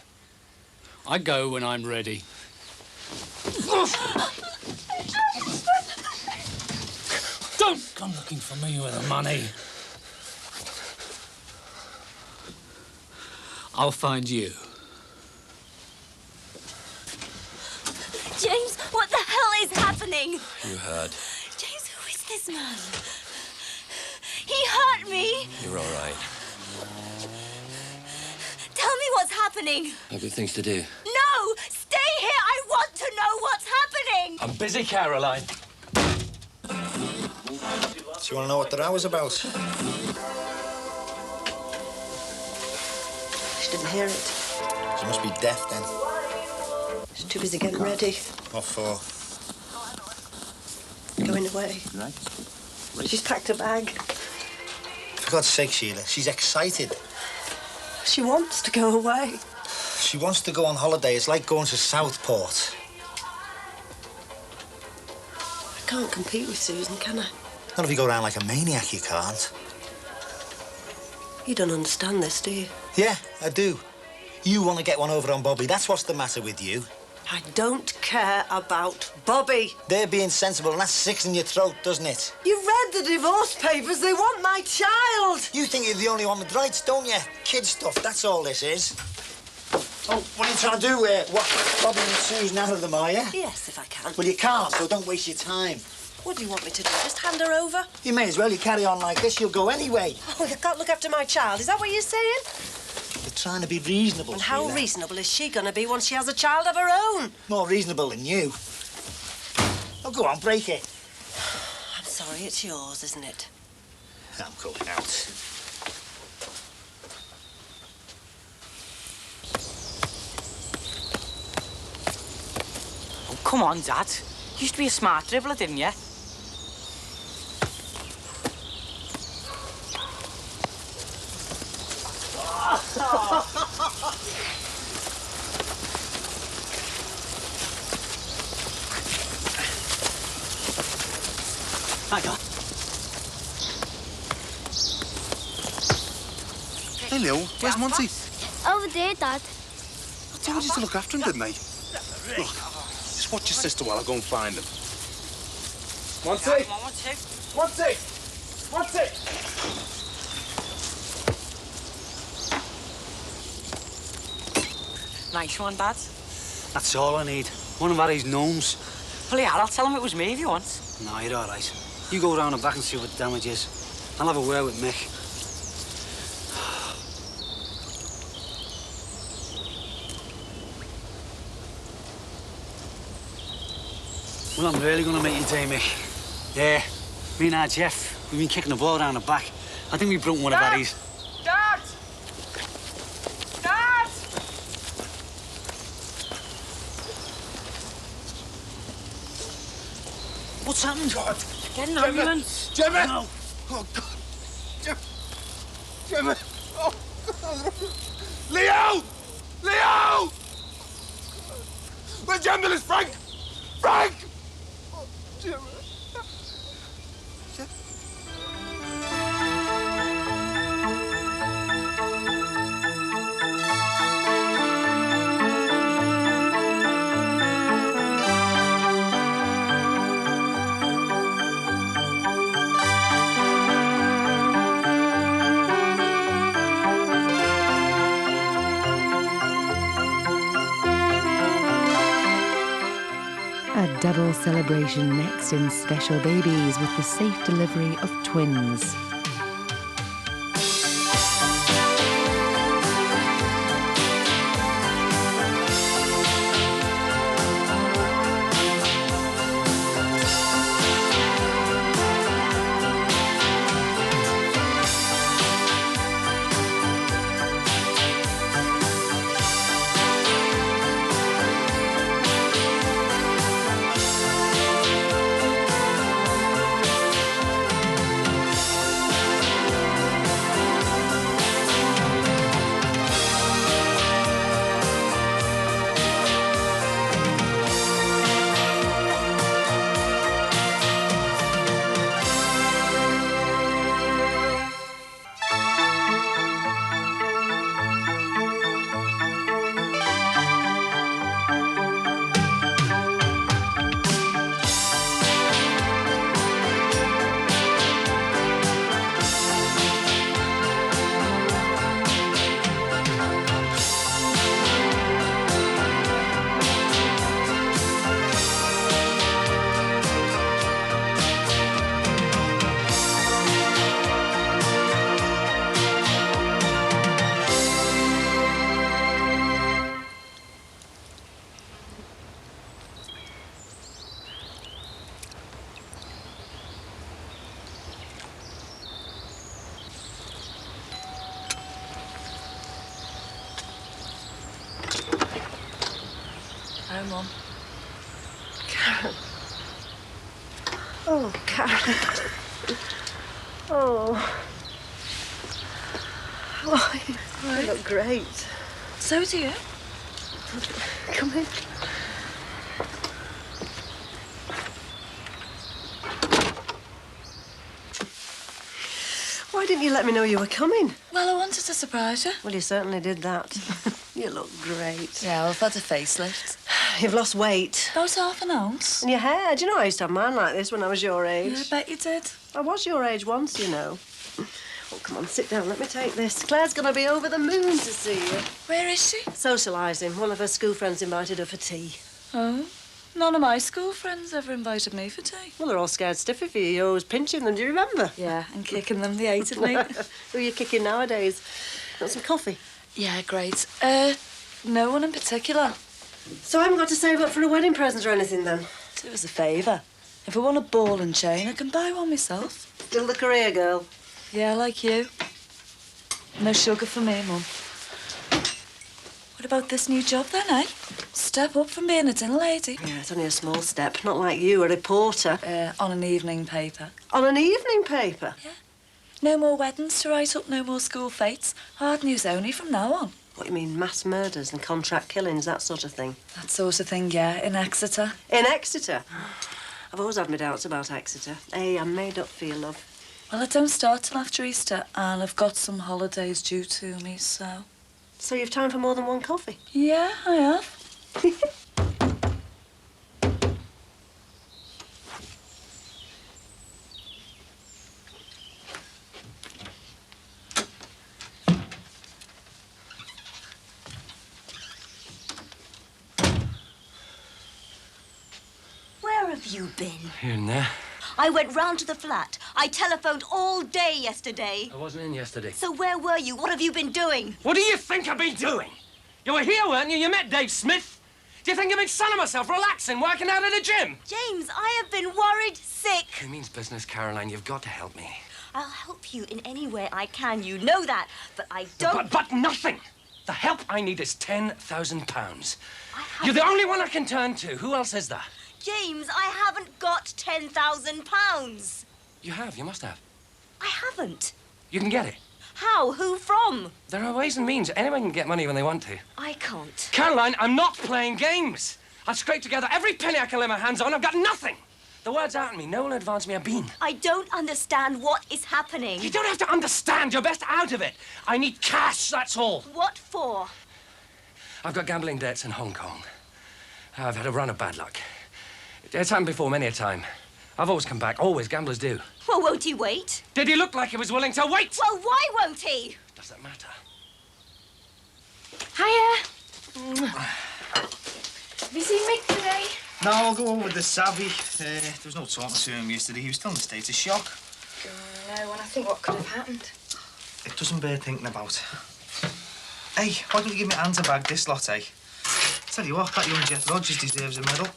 I go when I'm ready. Don't come looking for me with the money. I'll find you. James, what the hell is happening? You heard. James, who is this man? He hurt me. You're all right. Tell me what's happening. I've got things to do. No! Stay here! I want to know what's happening! I'm busy, Caroline. Do you want to know what the row was about? She didn't hear it. She must be deaf, then. She's too busy getting ready. What for? Going away. Right. She's packed a bag. For God's sake, Sheila, she's excited. She wants to go away. She wants to go on holiday. It's like going to Southport. I can't compete with Susan, can I? Not if you go around like a maniac, you can't. You don't understand this, do you? Yeah, I do. You want to get one over on Bobby. That's what's the matter with you. I don't care about Bobby. They're being sensible, and that sticks in your throat, doesn't it? You read the divorce papers. They want my child. You think you're the only one with rights, don't you? Kid stuff, that's all this is. Oh, what are you trying to do? What, Bobby and Susan out of them, are you? Yes, if I can. Well, you can't, so don't waste your time. What do you want me to do? Just hand her over? You may as well. You carry on like this, you'll go anyway. Oh, you can't look after my child. Is that what you're saying? You're trying to be reasonable, And how Sheila. reasonable is she going to be once she has a child of her own? More reasonable than you. Oh, go on, break it. I'm sorry, it's yours, isn't it? I'm going out. Oh, come on, Dad. You used to be a smart dribbler, didn't you? I got. Hey, Leo, where's Monty? Over there, Dad. I told you to look after him, didn't I? Look, just watch your sister while I go and find him. Monty! Monty! Monty! Nice one, Dad. That's all I need. One of Harry's gnomes. Well, yeah, I'll tell him it was me if you want. No, you're all right. You go round and back and see what the damage is. I'll have a word with Mick. Well, I'm really gonna make you day, Mick. Yeah, me and our Jeff, we've been kicking the ball down the back. I think we broke one of Harry's. Dad! Dad! What's happened? God. Get an ambulance. Jimmy! No. Oh, God. Jimmy! Oh, God. Leo! Leo! Where's the ambulance, Frank? Frank! Oh, Jimmy. A double celebration next in Special Babies with the safe delivery of twins. Hi, Mum. Karen. Oh, Karen. Oh. Why? You look great. So do you. Come in. Why didn't you let me know you were coming? Well, I wanted to surprise you. Well, you certainly did that. You look great. Yeah, I've had a facelift. You've lost weight. About half an ounce. And your hair. Do you know I used to have mine like this when I was your age? Yeah, I bet you did. I was your age once, you know. Oh, come on, sit down. Let me take this. Claire's going to be over the moon to see you. Where is she? Socialising. One of her school friends invited her for tea. Oh? None of my school friends ever invited me for tea. Well, they're all scared stiffy for you. You're always pinching them. Do you remember? Yeah, and kicking them. They hated me. Who are you kicking nowadays? Want some coffee? Yeah, great. No one in particular. So I haven't got to save up for a wedding present or anything, then? Do us a favour. If I want a ball and chain, I can buy one myself. Still the career girl? Yeah, like you. No sugar for me, Mum. What about this new job, then, eh? Step up from being a dinner lady. Yeah, it's only a small step. Not like you, a reporter. On an evening paper. On an evening paper? Yeah. No more weddings to write up, no more school fates. Hard news only from now on. What, you mean mass murders and contract killings, that sort of thing? That sort of thing, yeah, in Exeter. In Exeter? I've always had my doubts about Exeter. I'm made up for you, love. Well, I don't start till after Easter, and I've got some holidays due to me, so... So you've time for more than one coffee? Yeah, I have. Where have you been? Here and there. I went round to the flat. I telephoned all day yesterday. I wasn't in yesterday. So where were you? What have you been doing? What do you think I've been doing? You were here, weren't you? You met Dave Smith. Do you think I've been son of myself, relaxing, working out at the gym? James, I have been worried sick. It means business, Caroline. You've got to help me. I'll help you in any way I can. You know that. But I don't... But nothing. The help I need is £10,000. You're the only one I can turn to. Who else is there? James, I haven't got £10,000. You have. You must have. I haven't. You can get it. How? Who from? There are ways and means. Anyone can get money when they want to. I can't. Caroline, I'm not playing games. I've scraped together every penny I can lay my hands on. I've got nothing. The word's out on me. No one advanced me a bean. I don't understand what is happening. You don't have to understand. You're best out of it. I need cash, that's all. What for? I've got gambling debts in Hong Kong. I've had a run of bad luck. It's happened before many a time. I've always come back. Always. Gamblers do. Well, won't he wait? Did he look like he was willing to wait? Well, why won't he? Does that matter? Hiya. Have you seen Mick today? No, I'll go over with the savvy. There was no talking to him yesterday. He was still in a state of shock. No, and I think what could have happened. It doesn't bear thinking about. Hey, why don't you give me hands a bag this lot, eh? Tell you what, that young Jeff Rogers deserves a medal.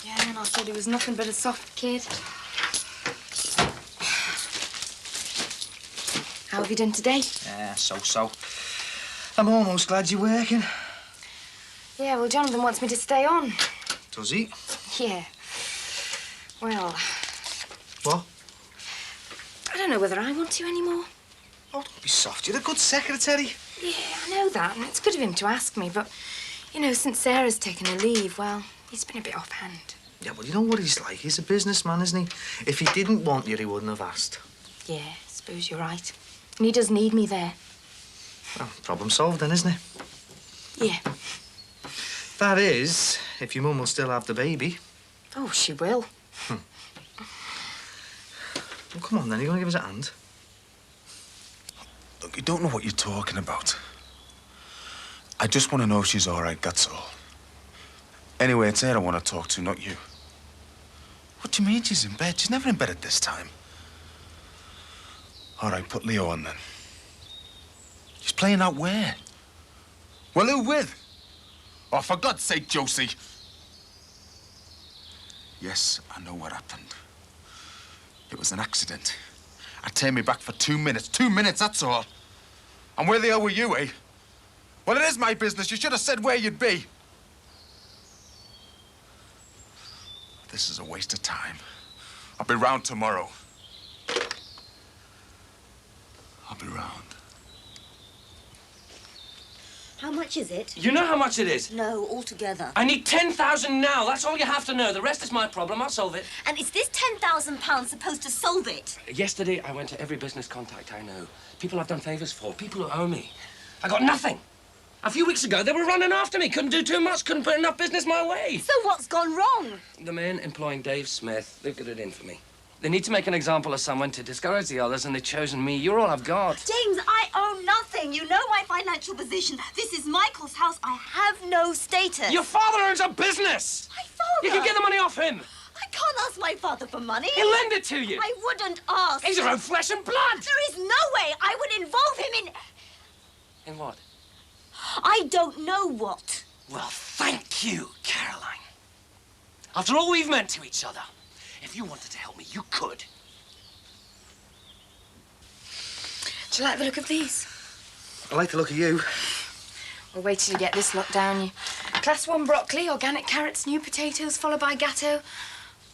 Yeah, and I thought he was nothing but a soft kid. How have you done today? Yeah, so-so. I'm almost glad you're working. Yeah, well, Jonathan wants me to stay on. Does he? Yeah. Well, What? I don't know whether I want to anymore. Oh, don't be soft. You're a good secretary. Yeah, I know that, and it's good of him to ask me, but, you know, since Sarah's taken a leave, well, he's been a bit offhand. Yeah, well, you know what he's like. He's a businessman, isn't he? If he didn't want you, he wouldn't have asked. Yeah, I suppose you're right. And he does need me there. Well, problem solved then, isn't it? Yeah. That is, if your mum will still have the baby. Oh, she will. Well, come on, then. You're going to give us a hand? Look, you don't know what you're talking about. I just want to know if she's all right, that's all. Anyway, it's her I want to talk to, not you. What do you mean she's in bed? She's never in bed at this time. All right, put Leo on, then. She's playing out where? Well, who with? Oh, for God's sake, Josie. Yes, I know what happened. It was an accident. I turned me back for 2 minutes. 2 minutes, that's all. And where the hell were you, eh? Well, it is my business. You should have said where you'd be. This is a waste of time. I'll be round tomorrow. I'll be round. How much is it? You know how much it is? No, altogether. I need 10,000 now. That's all you have to know. The rest is my problem. I'll solve it. And is this £10,000 supposed to solve it? Yesterday, I went to every business contact I know. People I've done favours for. People who owe me. I got nothing. A few weeks ago, they were running after me. Couldn't do too much. Couldn't put enough business my way. So what's gone wrong? The men employing Dave Smith, they've got it in for me. They need to make an example of someone to discourage the others, and they've chosen me. You're all I've got. James, I own nothing. You know my financial position. This is Michael's house. I have no status. Your father owns a business. My father? You can get the money off him. I can't ask my father for money. He'll lend it to you. I wouldn't ask. He's your own flesh and blood. There is no way I would involve him in... In what? I don't know what. Well, thank you, Caroline. After all we've meant to each other, if you wanted to help me, you could. Do you like the look of these? I like the look of you. Well, wait till you get this lot down you. Class 1 broccoli, organic carrots, new potatoes, followed by gatto.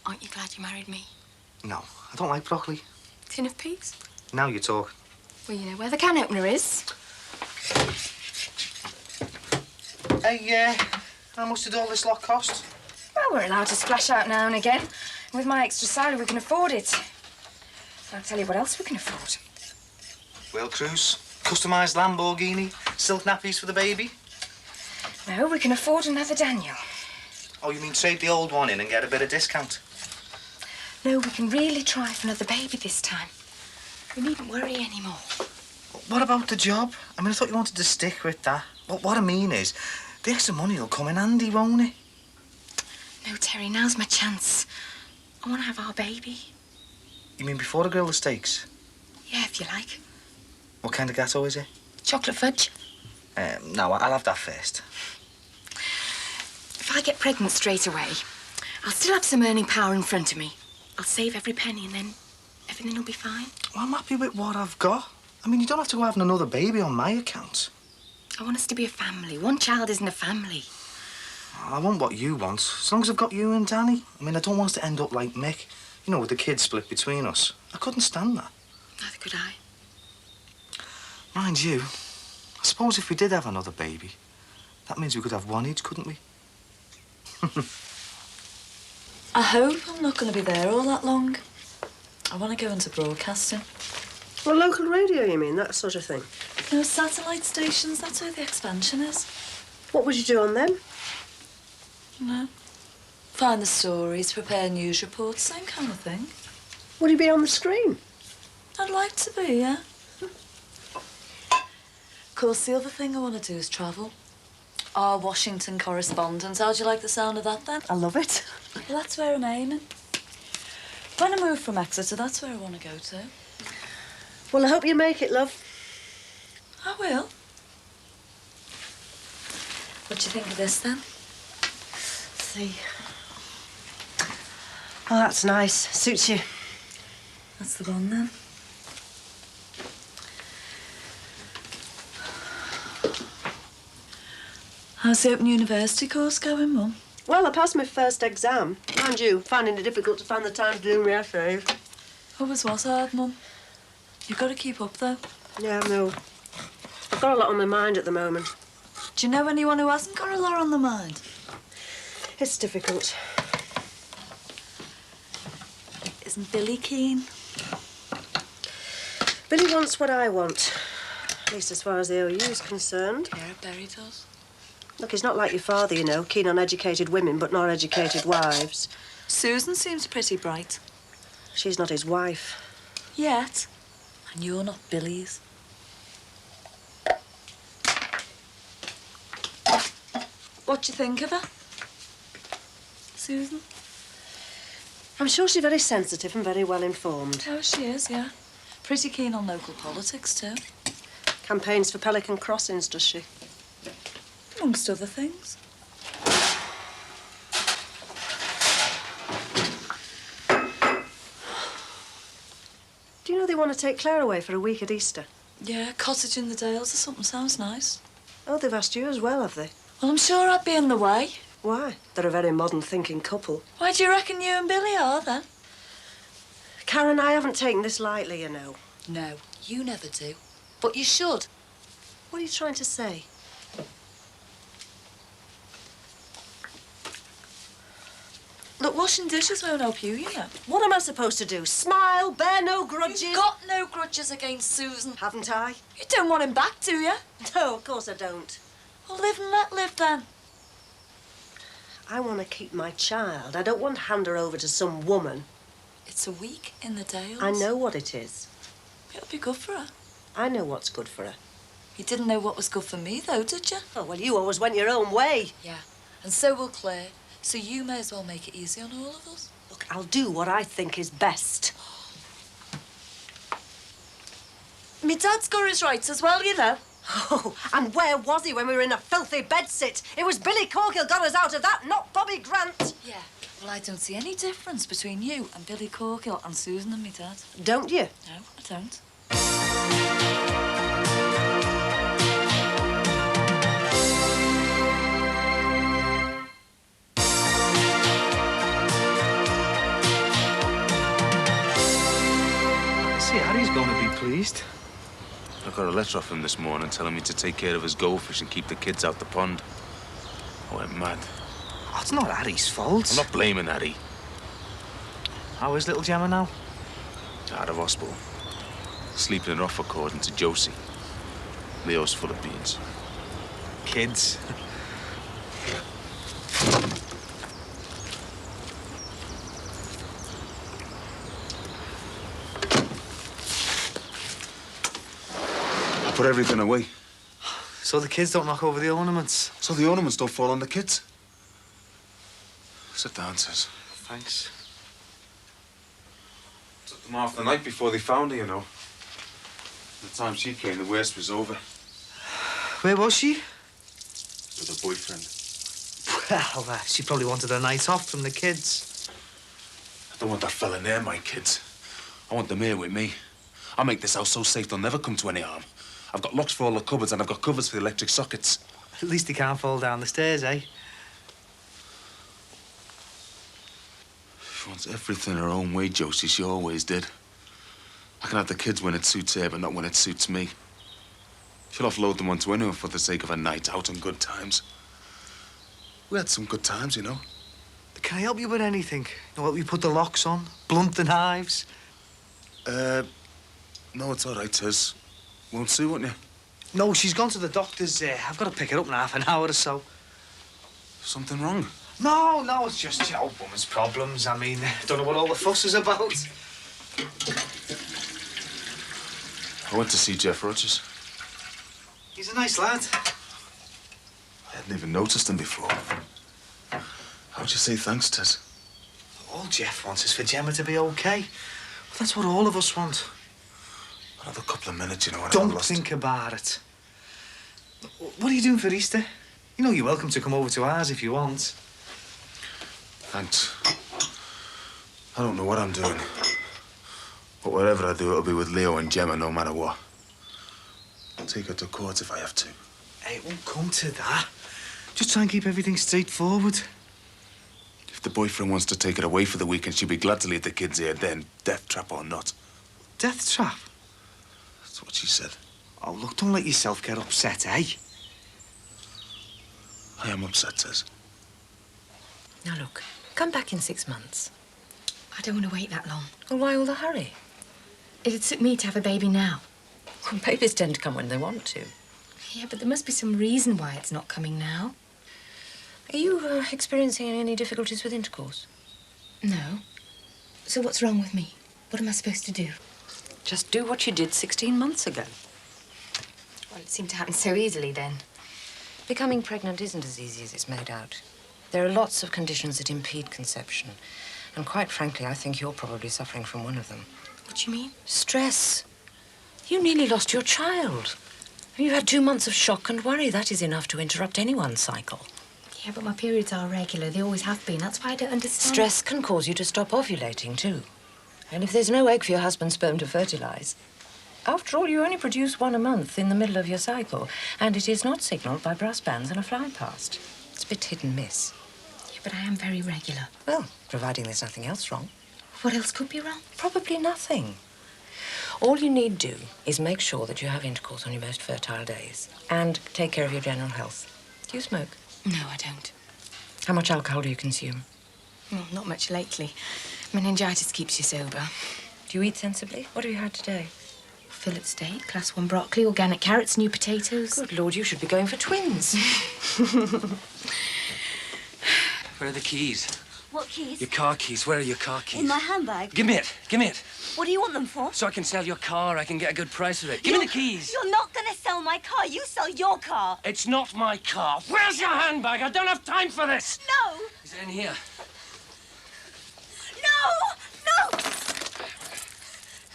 Aren't you glad you married me? No, I don't like broccoli. Tin of peas? Now you talk. Well, you know where the can opener is. Hey, how much did all this lot cost? Well, we're allowed to splash out now and again. With my extra salary, we can afford it. I'll tell you what else we can afford. Whale cruise, customised Lamborghini, silk nappies for the baby. No, we can afford another Daniel. Oh, you mean trade the old one in and get a bit of discount? No, we can really try for another baby this time. We needn't worry anymore. What about the job? I mean, I thought you wanted to stick with that. What I mean is, the extra money will come in handy, won't it? No, Terry, now's my chance. I want to have our baby. You mean before I grill the steaks? Yeah, if you like. What kind of gatto is it? Chocolate fudge. No, I'll have that first. If I get pregnant straight away, I'll still have some earning power in front of me. I'll save every penny and then everything will be fine. Well, I'm happy with what I've got. I mean, you don't have to go having another baby on my account. I want us to be a family. One child isn't a family. I want what you want, as long as I've got you and Danny. I mean, I don't want us to end up like Mick. You know, with the kids split between us. I couldn't stand that. Neither could I. Mind you, I suppose if we did have another baby, that means we could have one each, couldn't we? I hope I'm not going to be there all that long. I want to go into broadcasting. Well, local radio, you mean? That sort of thing? No, satellite stations, that's where the expansion is. What would you do on them? No. Find the stories, prepare news reports, same kind of thing. Would you be on the screen? I'd like to be, yeah. Of course, the other thing I want to do is travel. Our Washington correspondent. How'd you like the sound of that, then? I love it. Well, that's where I'm aiming. When I move from Exeter, that's where I want to go to. Well, I hope you make it, love. I will. What do you think of this, then? Let's see. Oh, that's nice. Suits you. That's the one, then. How's the Open University course going, Mum? Well, I passed my first exam. Mind you, finding it difficult to find the time to do my essays. Always was hard, Mum. You've got to keep up, though. Yeah, I know. I've got a lot on my mind at the moment. Do you know anyone who hasn't got a lot on their mind? It's difficult. Isn't Billy keen? Billy wants what I want. At least as far as the OU is concerned. Yeah, Berry does. Look, he's not like your father, you know, keen on educated women but not educated wives. Susan seems pretty bright. She's not his wife. Yet. And you're not Billy's. What do you think of her? Susan? I'm sure she's very sensitive and very well informed. Oh, she is, yeah. Pretty keen on local politics, too. Campaigns for Pelican Crossings, does she? Amongst other things. Do you know they want to take Claire away for a week at Easter? Yeah, cottage in the Dales or something sounds nice. Oh, they've asked you as well, have they? Well, I'm sure I'd be in the way. Why? They're a very modern-thinking couple. Why do you reckon you and Billy are, then? Karen, I haven't taken this lightly, you know. No, you never do. But you should. What are you trying to say? Look, washing dishes won't help you, you know. What am I supposed to do? Smile, bear no grudges? You've got no grudges against Susan. Haven't I? You don't want him back, do you? No, of course I don't. Well, live and let live, then. I want to keep my child. I don't want to hand her over to some woman. It's a week in the Dales. I know what it is. It'll be good for her. I know what's good for her. You didn't know what was good for me, though, did you? Oh, well, you always went your own way. Yeah, and so will Claire. So you may as well make it easy on all of us. Look, I'll do what I think is best. Me dad's got his rights as well, you know. Oh, and where was he when we were in a filthy bedsit? It was Billy Corkill got us out of that, not Bobby Grant. Yeah, well, I don't see any difference between you and Billy Corkill and Susan and me dad. Don't you? No, I don't. See, Harry's going to be pleased. I got a letter off him this morning telling me to take care of his goldfish and keep the kids out the pond. I went mad. Oh, it's not Harry's fault. I'm not blaming Harry. How is little Gemma now? Out of hospital. Sleeping it off according to Josie. Leo's full of beans. Kids. I put everything away. So the kids don't knock over the ornaments. So the ornaments don't fall on the kids. Sit down, sis. Thanks. Took them off the night before they found her, you know. The time she came, the worst was over. Where was she? With her boyfriend. Well, she probably wanted a night off from the kids. I don't want that fella near my kids. I want them here with me. I'll make this house so safe they'll never come to any harm. I've got locks for all the cupboards and I've got covers for the electric sockets. At least he can't fall down the stairs, eh? She wants everything her own way, Josie. She always did. I can have the kids when it suits her, but not when it suits me. She'll offload them onto anyone for the sake of a night out and good times. We had some good times, you know. Can I help you with anything? You know, help you put the locks on? Blunt the knives? No, it's all right, Tiz. Won't Sue, won't you? No, she's gone to the doctor's. I've got to pick her up in half an hour or so. Something wrong? No, it's just, you know, woman's problems. I mean, don't know what all the fuss is about. I went to see Jeff Rogers. He's a nice lad. I hadn't even noticed him before. How'd you say thanks, Tiz? All Jeff wants is for Gemma to be okay. Well, that's what all of us want. Another couple of minutes, you know, and Don't think about it. What are you doing for Easter? You know you're welcome to come over to ours if you want. Thanks. I don't know what I'm doing. But whatever I do, it'll be with Leo and Gemma no matter what. I'll take her to court if I have to. Hey, it won't come to that. Just try and keep everything straightforward. If the boyfriend wants to take her away for the weekend, she'll be glad to leave the kids here then, death trap or not. Death trap? That's what she said. Oh, look, don't let yourself get upset, eh? I am upset, Tess. Now, look, come back in 6 months. I don't want to wait that long. Well, why all the hurry? It'd suit me to have a baby now. Well, babies tend to come when they want to. Yeah, but there must be some reason why it's not coming now. Are you experiencing any difficulties with intercourse? No. So what's wrong with me? What am I supposed to do? Just do what you did 16 months ago. Well, it seemed to happen so easily then. Becoming pregnant isn't as easy as it's made out. There are lots of conditions that impede conception. And quite frankly, I think you're probably suffering from one of them. What do you mean? Stress. You nearly lost your child. You had 2 months of shock and worry. That is enough to interrupt anyone's cycle. Yeah, but my periods are regular. They always have been. That's why I don't understand. Stress can cause you to stop ovulating, too. And if there's no egg for your husband's sperm to fertilize, after all, you only produce one a month in the middle of your cycle, and it is not signaled by brass bands and a fly past. It's a bit hit and miss. Yeah, but I am very regular. Well, providing there's nothing else wrong. What else could be wrong? Probably nothing. All you need do is make sure that you have intercourse on your most fertile days and take care of your general health. Do you smoke? No, I don't. How much alcohol do you consume? Well, not much lately. Meningitis keeps you sober. Do you eat sensibly? What have you had today? Fillet steak, class 1 broccoli, organic carrots, new potatoes. Good Lord, you should be going for twins. Where are the keys? What keys? Your car keys. Where are your car keys? In my handbag. Give me it. Give me it. What do you want them for? So I can sell your car. I can get a good price for it. Give me the keys. You're not going to sell my car. You sell your car. It's not my car. Where's your handbag? I don't have time for this. No. Is it in here? No! No!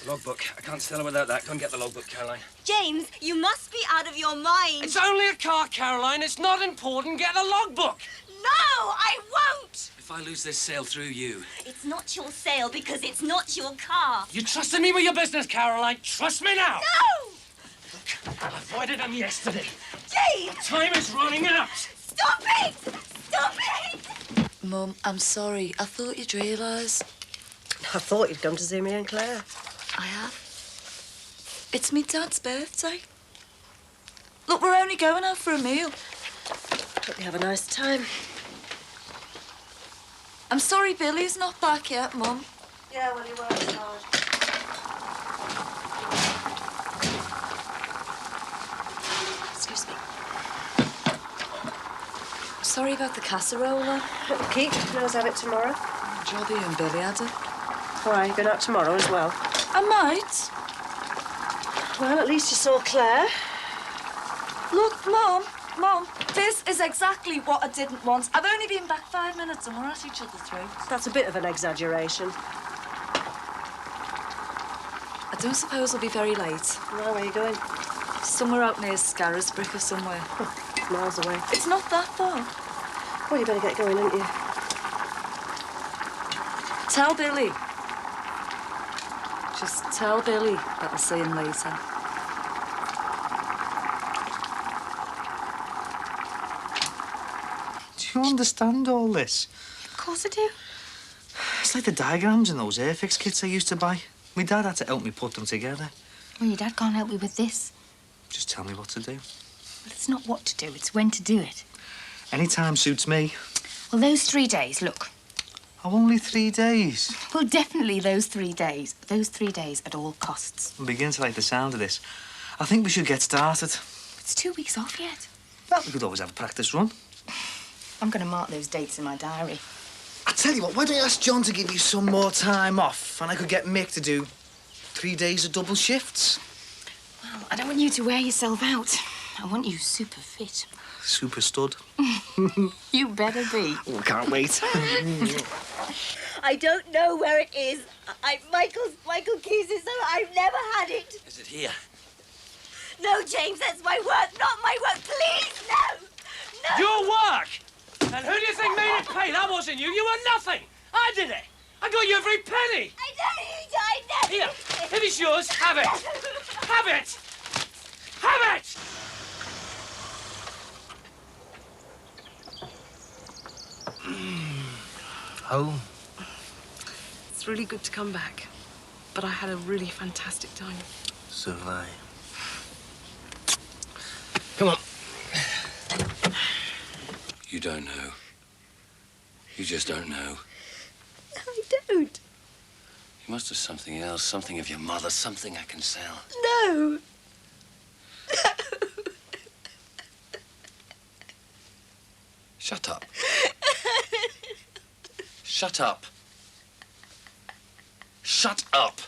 Logbook. I can't sell it without that. Go and get the logbook, Caroline. James, you must be out of your mind. It's only a car, Caroline. It's not important. Get the logbook. No, I won't. If I lose this sale through you... It's not your sale because it's not your car. You trusted me with your business, Caroline. Trust me now. No! Look, I avoided them yesterday. James! Time is running out. Stop it! Stop it! Mum, I'm sorry. I thought you'd realise. I thought you'd come to see me and Claire. I have. It's me dad's birthday. Look, we're only going out for a meal. Hope you have a nice time. I'm sorry Billy's not back yet, Mum. Yeah, well, you worked hard. Sorry about the casserole, love. Keith, can us have it tomorrow? Jobby and Billy had it. Why, you going out tomorrow as well? I might. Well, at least you saw Claire. Look, Mum, this is exactly what I didn't want. I've only been back 5 minutes and we're at each other's throats. That's a bit of an exaggeration. I don't suppose I'll be very late. No, where are you going? Somewhere out near Scarisbrick or somewhere. Miles away. It's not that far. Well, you better get going, haven't you? Tell Billy. Just tell Billy that I'll see him later. Do you understand all this? Of course I do. It's like the diagrams in those Airfix kits I used to buy. My dad had to help me put them together. Well, your dad can't help you with this. Just tell me what to do. Well, it's not what to do, it's when to do it. Any time suits me. Well, those 3 days, look. Oh, only 3 days. Well, definitely those 3 days. Those 3 days at all costs. I'm beginning to like the sound of this. I think we should get started. It's 2 weeks off yet. Well, we could always have a practice run. I'm going to mark those dates in my diary. I tell you what, why don't you ask John to give you some more time off and I could get Mick to do 3 days of double shifts? Well, I don't want you to wear yourself out. I want you super fit. Super stud. You better be. Oh, can't wait. I don't know where it is. Michael keeps it, so I've never had it. Is it here? No, James, that's my work, not my work. Please, no! No! Your work? And who do you think made it pay? That wasn't you. You were nothing. I did it. I got you every penny. I know. Here, if it's yours, have it. Have it. Have it. Home? It's really good to come back. But I had a really fantastic time. So have I. Come on. You don't know. You just don't know. I don't. You must have something else, something of your mother, something I can sell. No. Shut up. Shut up. Shut up.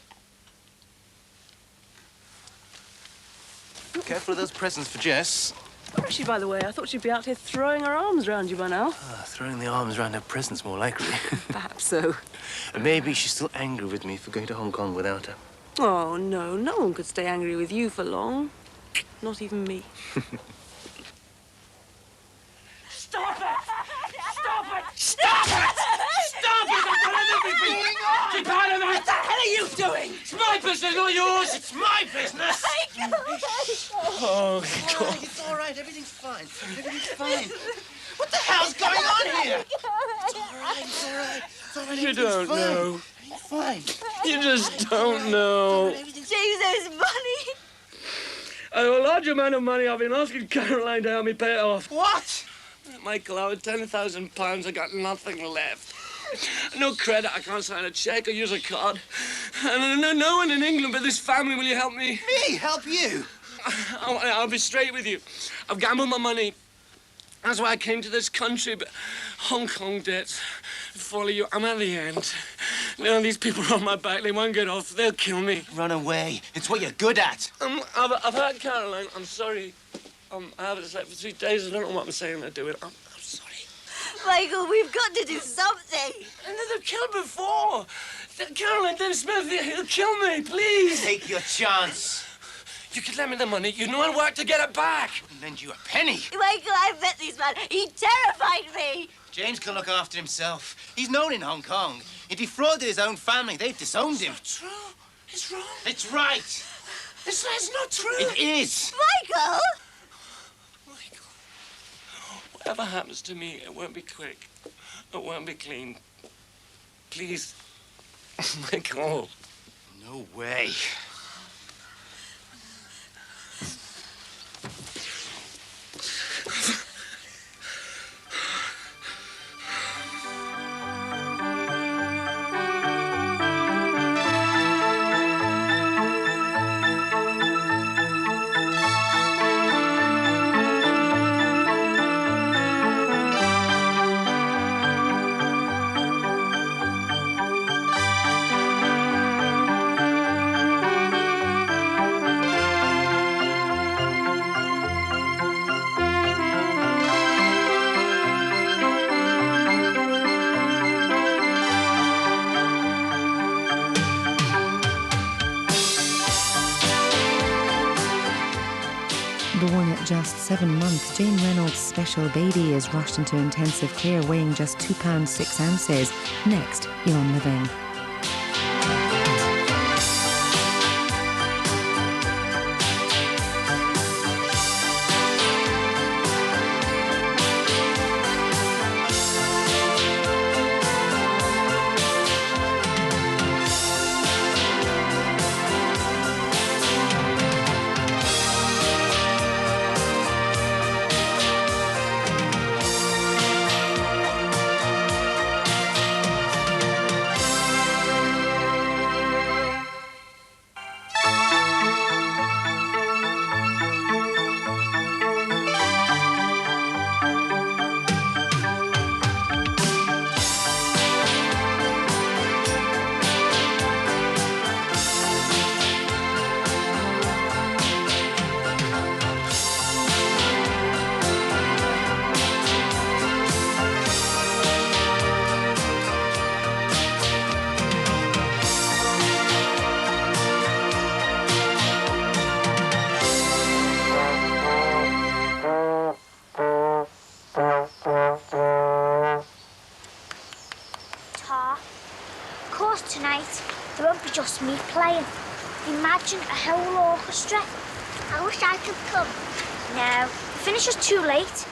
Careful of those presents for Jess. Where is she, by the way? I thought she'd be out here throwing her arms around you by now. Throwing the arms around her present's more likely. Perhaps so. And maybe she's still angry with me for going to Hong Kong without her. Oh, no. No one could stay angry with you for long. Not even me. Stop it! Stop it! Stop it! Stop it! I've done everything! Keep out of it! What the hell are you doing? It's my business, not yours! It's my business! Oh, God. It's all right. Everything's fine. Everything's fine. What the hell's going on here? It's all right. It's all right. It's all right. You don't know. Everything's fine. You just don't know. James, there's money. I owe a large amount of money. I've been asking Caroline to help me pay it off. What? Michael, I owed £10,000. I got nothing left. No credit. I can't sign a cheque or use a card. And no one in England but this family. Will you help me? Me? Help you? I'll be straight with you. I've gambled my money. That's why I came to this country, but Hong Kong debts follow you. I'm at the end. Now these people are on my back. They won't get off. They'll kill me. Run away. It's what you're good at. I've heard Caroline. I'm sorry. I haven't slept for 3 days. I don't know what I'm saying. I do it. I'm sorry. Michael, we've got to do something. And they've killed before. Caroline, Dennis Smith, he'll kill me, please. Take your chance. You could lend me the money. You know I'll work to get it back. I'll lend you a penny. Michael, I met this man. He terrified me. James can look after himself. He's known in Hong Kong. He defrauded his own family. They've disowned him. It's not true. It's wrong. It's right. It's not true. It is. Michael! Whatever happens to me, it won't be quick. It won't be clean. Please. Michael. No way. just 7 months, Jane Reynolds' special baby is rushed into intensive care, weighing just £2 6 ounces. Next, you're on Living. Tonight, there won't be just me playing. Imagine a whole orchestra. I wish I could come. No, the finish is too late.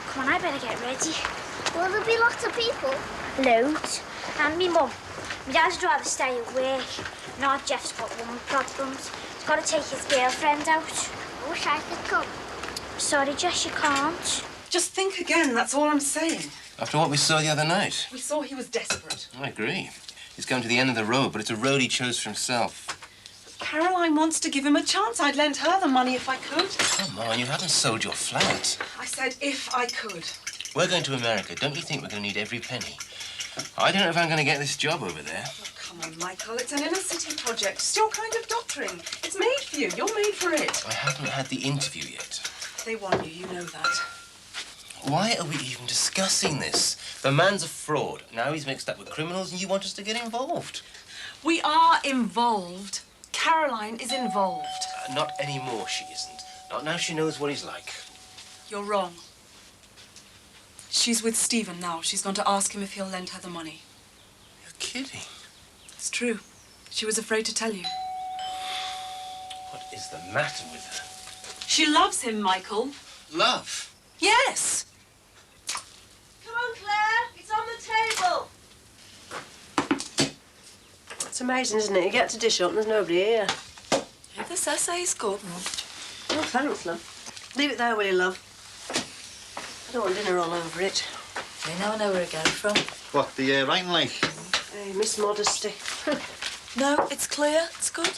Come on, I better get ready. Will there be lots of people? Loads. And me mum. My dad'd rather stay at work. Now Jeff's got woman problems. He's got to take his girlfriend out. I wish I could come. Sorry, Jess, you can't. Just think again, that's all I'm saying. After what we saw the other night. We saw he was desperate. I agree. He's going to the end of the road, but it's a road he chose for himself. Caroline wants to give him a chance. I'd lend her the money if I could. Come on, you haven't sold your flat. I said if I could. We're going to America. Don't you think we're going to need every penny? I don't know if I'm going to get this job over there. Oh, come on, Michael. It's an inner-city project. It's your kind of doctoring. It's made for you. You're made for it. I haven't had the interview yet. They want you. You know that. Why are we even discussing this? The man's a fraud. Now he's mixed up with criminals and you want us to get involved. We are involved. Caroline is involved. Not anymore, she isn't. Not now she knows what he's like. You're wrong. She's with Stephen now. She's going to ask him if he'll lend her the money. You're kidding. It's true. She was afraid to tell you. What is the matter with her? She loves him, Michael. Love? Yes. Come on, Claire. It's on the table. It's amazing, isn't it? You get to dish up and there's nobody here. If this essay's good, Mum. Oh, thanks, love. Leave it there, will you, love? I don't want dinner all over it. You now know where it came from. What, the writing like? Hey, Miss Modesty. No, it's clear. It's good.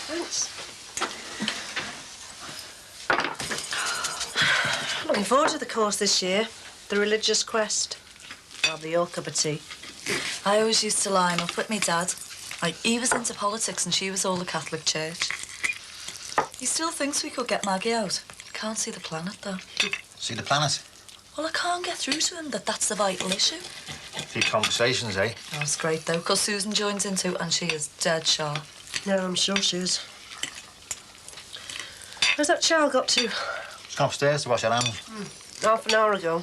Thanks. Looking forward to the course this year. The religious quest. I'll have your cup of tea. I always used to line up with me dad. Like, he was into politics and she was all the Catholic Church. He still thinks we could get Maggie out. Can't see the planet, though. See the planet? Well, I can't get through to him that that's the vital issue. A few conversations, eh? Oh, it's great, though, because Susan joins in too, and she is dead sharp. No, I'm sure she is. Where's that child got to? She's gone upstairs to wash her hands. Half an hour ago.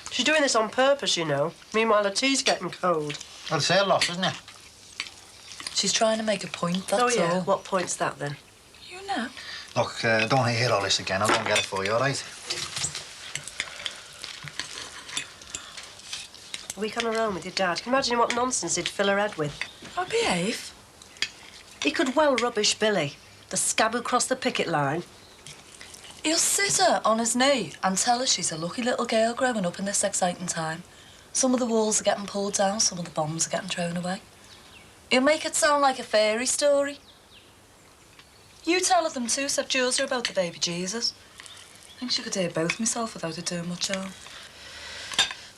She's doing this on purpose, you know. Meanwhile, the tea's getting cold. Well, it's her loss, isn't it? She's trying to make a point, that's oh, yeah. all. What point's that, then? You know. Look, don't want to hear all this again. I'll go and get it for you, all right? A week on her own with your dad. Can you imagine what nonsense he'd fill her head with? I behave. He could well rubbish Billy, the scab who crossed the picket line. He'll sit her on his knee and tell her she's a lucky little girl growing up in this exciting time. Some of the walls are getting pulled down, some of the bombs are getting thrown away. He'll make it sound like a fairy story. You tell her them too, said Jules about the baby Jesus. I think she could hear both myself without it doing much harm.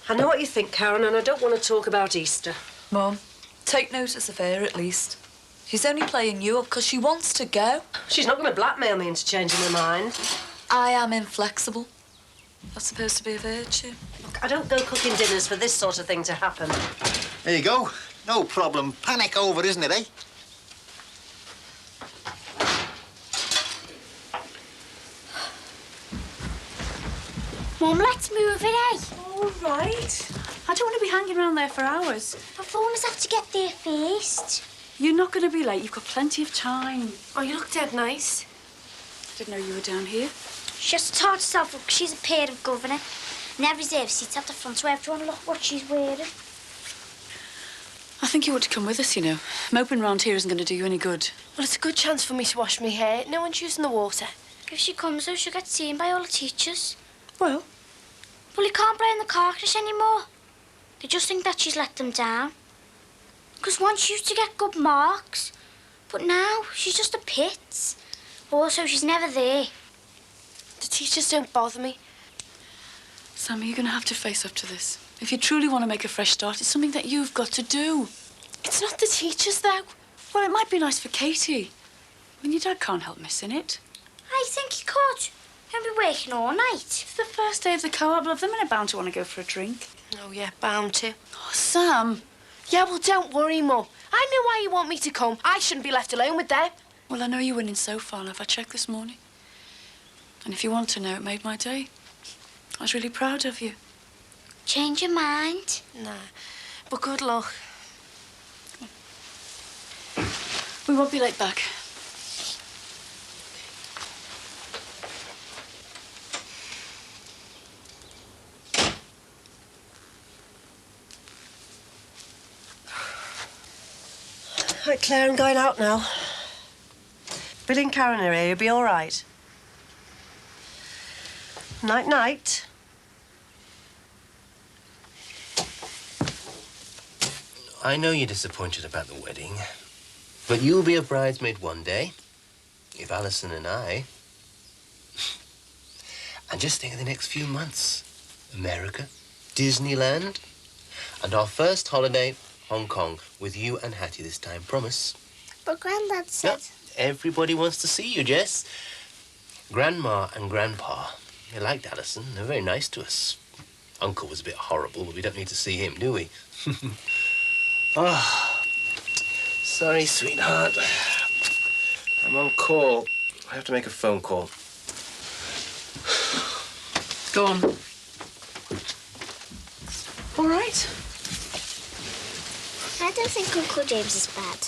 I know what you think, Karen, and I don't want to talk about Easter. Mum, take notice of her at least. She's only playing you up because she wants to go. She's not going to blackmail me into changing her mind. I am inflexible. That's supposed to be a virtue. Look, I don't go cooking dinners for this sort of thing to happen. There you go. No problem. Panic over, isn't it, eh? Mum, let's move it, eh? All right. I don't want to be hanging around there for hours. But phoners have to get there first. You're not going to be late. You've got plenty of time. Oh, you look dead nice. I didn't know you were down here. She has to tart herself up 'cause she's a pair of governor. And have reserved seats at the front so everyone look what she's wearing. I think you ought to come with us, you know. Moping round here isn't going to do you any good. Well, it's a good chance for me to wash my hair. No one's using the water. If she comes, though, she'll get seen by all the teachers. Well? Well, he can't blame the carcass anymore. They just think that she's let them down. Because once she used to get good marks. But now, she's just a pit. Also, she's never there. The teachers don't bother me. Sammy, you're going to have to face up to this. If you truly want to make a fresh start, it's something that you've got to do. It's not the teachers, though. Well, it might be nice for Katie. I mean, your dad can't help missing it. I think he could. He'll be working all night. It's the first day of the co-op. Love them and are bound to want to go for a drink. Oh, yeah, bound to. Oh, Sam. Yeah, well, don't worry, Mum. I know why you want me to come. I shouldn't be left alone with them. Well, I know you're winning so far, love. I checked this morning. And if you want to know, it made my day. I was really proud of you. Change your mind? Nah, but good luck. We won't be late back. Right, Claire, I'm going out now. Bill and Karen are here. You'll be all right. Night-night. I know you're disappointed about the wedding, but you'll be a bridesmaid one day, if Alison and I... And just think of the next few months. America, Disneyland, and our first holiday, Hong Kong, with you and Hattie this time, promise. But Grandad said... Yep. Everybody wants to see you, Jess. Grandma and Grandpa, they liked Alison. They're very nice to us. Uncle was a bit horrible, but we don't need to see him, do we? Oh, sorry, sweetheart. I'm on call. I have to make a phone call. Go on. All right. I don't think Uncle James is bad.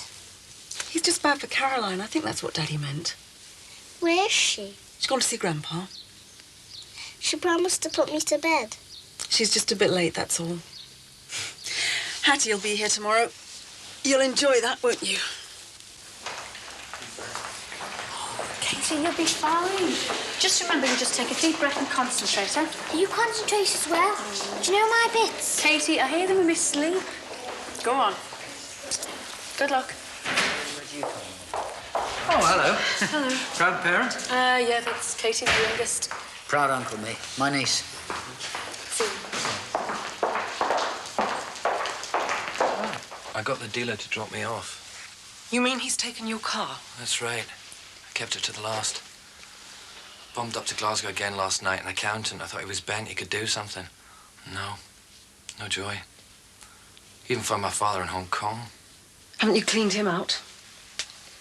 He's just bad for Caroline. I think that's what Daddy meant. Where is she? She's gone to see Grandpa. She promised to put me to bed. She's just a bit late, that's all. Hattie'll be here tomorrow. You'll enjoy that, won't you? Katie, you'll be fine. Just remember, you just take a deep breath and concentrate, eh? You concentrate as well. Do you know my bits? Katie, I hear them in my sleep. Go on. Good luck. Oh, hello. Hello. Proud parent? Yeah, that's Katie, the youngest. Proud uncle, me. My niece. I got the dealer to drop me off. You mean he's taken your car? That's right. I kept it to the last. Bombed up to Glasgow again last night. An accountant. I thought he was bent. He could do something. No. No joy. Even found my father in Hong Kong. Haven't you cleaned him out?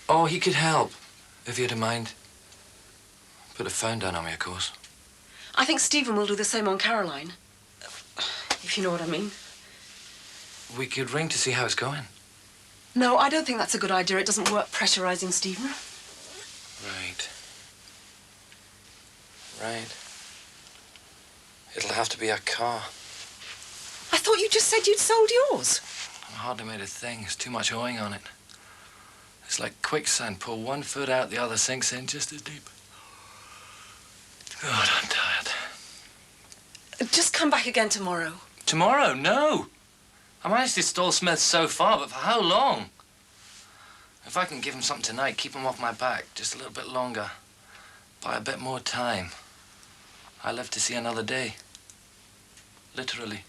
Oh, he could help, if he had a mind. Put a phone down on me, of course. I think Stephen will do the same on Caroline. If you know what I mean. We could ring to see how it's going. No, I don't think that's a good idea. It doesn't work pressurizing Stephen. Right. Right. It'll have to be a car. I thought you just said you'd sold yours. I hardly made a thing. There's too much owing on it. It's like quicksand. Pull one foot out, the other sinks in just as deep. God, I'm tired. Just come back again tomorrow. Tomorrow? No. I managed to stall Smith so far, but for how long? If I can give him something tonight, keep him off my back just a little bit longer, buy a bit more time, I live to see another day. Literally.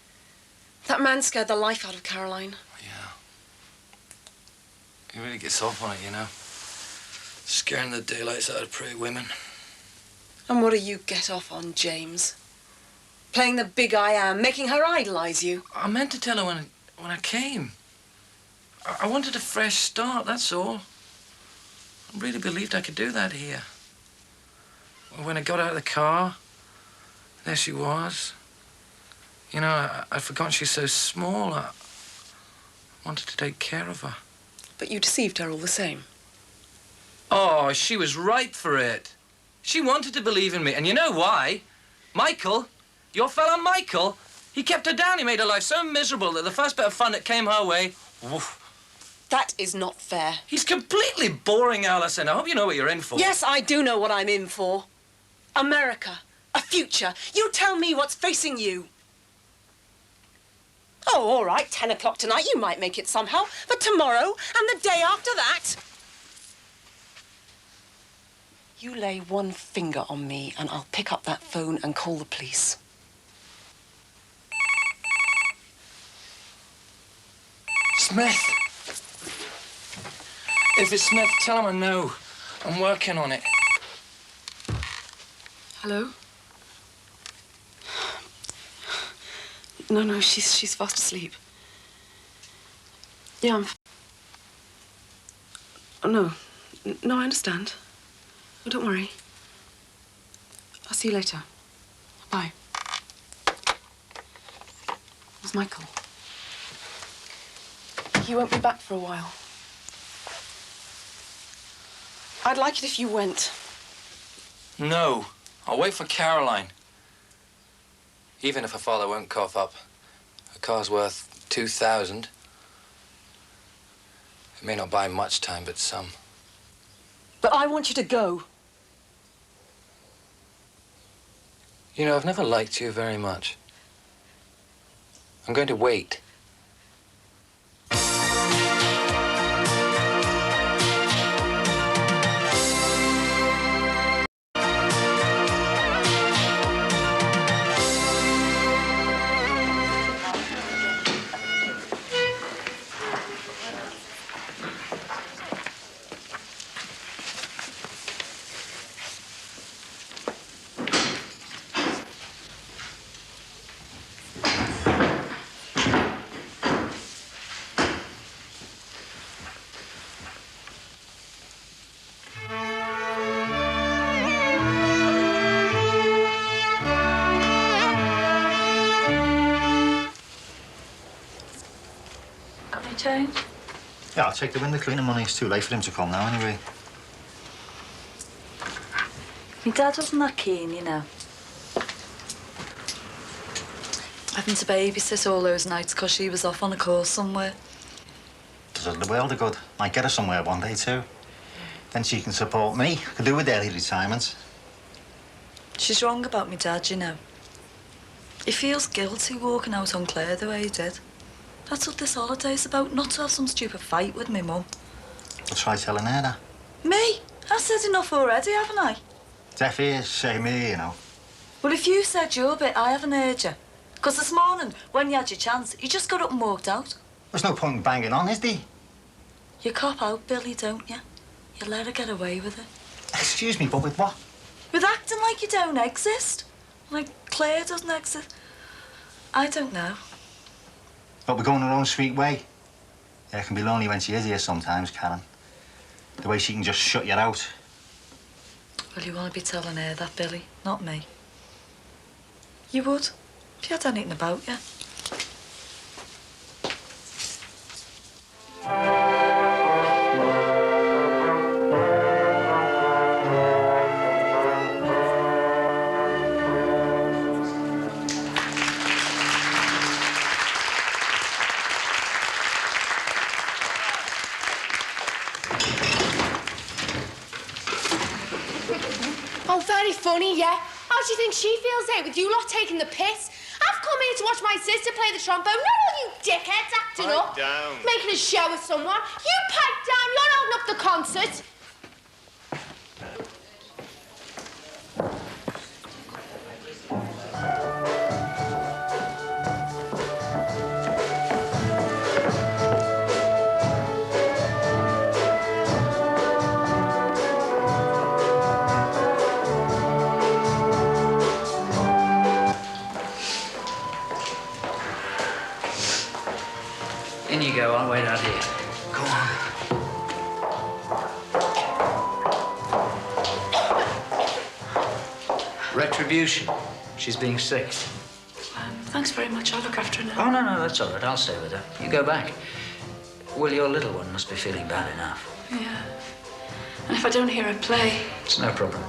That man scared the life out of Caroline. Yeah. He really gets off on it, you know. Scaring the daylights out of pretty women. And what do you get off on, James? Playing the big I am, making her idolize you. I meant to tell her when I came. I wanted a fresh start, that's all. I really believed I could do that here. When I got out of the car, There she was. You know, I'd forgotten she's so small. I wanted to take care of her. But you deceived her all the same. Oh, she was ripe for it. She wanted to believe in me, and you know why? Michael, your fella Michael, he kept her down. He made her life so miserable that the first bit of fun that came her way, woof. That is not fair. He's completely boring, Alison. I hope you know what you're in for. Yes, I do know what I'm in for. America, a future. You tell me what's facing you. Oh, all right, 10 o'clock tonight, you might make it somehow. But tomorrow and the day after that... You lay one finger on me and I'll pick up that phone and call the police. Smith. If it's Smith, tell him I know. I'm working on it. Hello? No, she's fast asleep. Yeah, Oh, no. No, I understand. Oh, don't worry. I'll see you later. Bye. Where's Michael? He won't be back for a while. I'd like it if you went. No. I'll wait for Caroline. Even if her father won't cough up. A car's worth 2,000. It may not buy much time, but some. But I want you to go. You know, I've never liked you very much. I'm going to wait. Change? Yeah, I'll take the window cleaner money. It's too late for him to come now, anyway. My dad wasn't that keen, you know. Having to babysit all those nights because she was off on a course somewhere. Does her the world of good. Might get her somewhere one day, too. Then she can support me. Could do with early retirement. She's wrong about me dad, you know. He feels guilty walking out on Claire the way he did. That's what this holiday's about, not to have some stupid fight with me mum. I'll try telling her that. Me? I've said enough already, haven't I? Deaf ears, say me, you know. Well, if you said your bit, I haven't heard you. Because this morning, when you had your chance, you just got up and walked out. There's no point in banging on, is there? You cop out, Billy, don't you? You let her get away with it. Excuse me, but with what? With acting like you don't exist. Like Claire doesn't exist. I don't know. But we're going her own sweet way. Yeah, it can be lonely when she is here sometimes, Karen. The way she can just shut you out. Well, you want to be telling her that, Billy, not me. You would, if you had anything about you. Oh, very funny, yeah. How do you think she feels there with you lot taking the piss? I've come here to watch my sister play the trombone, not all you dickheads acting up. Down. Making a show with someone. You pipe down, you're holding up the concert. In you go, I'll wait out here. Go on. Retribution. She's being sick. Thanks very much. I'll look after her now. Oh, no, that's all right. I'll stay with her. You go back. Well, your little one must be feeling bad enough. Yeah. And if I don't hear her play... It's no problem.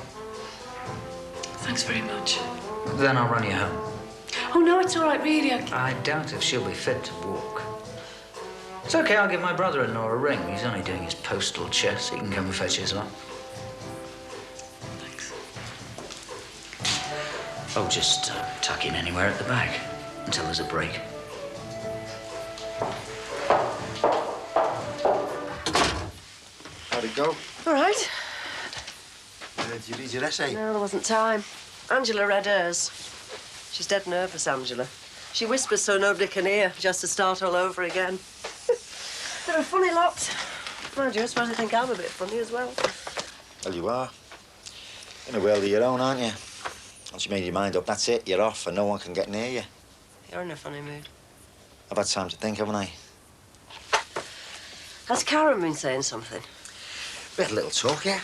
Thanks very much. Then I'll run you home. Oh, no, it's all right, really. I doubt if she'll be fit to walk. It's okay, I'll give my brother-in-law a ring. He's only doing his postal chess. He can come and fetch you as well. Thanks. Oh, just tuck in anywhere at the back until there's a break. How'd it go? All right. Did you read your essay? No, there wasn't time. Angela read hers. She's dead nervous, Angela. She whispers so nobody can hear, just to start all over again. They're a funny lot. Mind you, I suppose they think I'm a bit funny as well. Well, you are. In a world of your own, aren't you? Once you made your mind up, that's it. You're off and no one can get near you. You're in a funny mood. I've had time to think, haven't I? Has Karen been saying something? We had a little talk, yeah.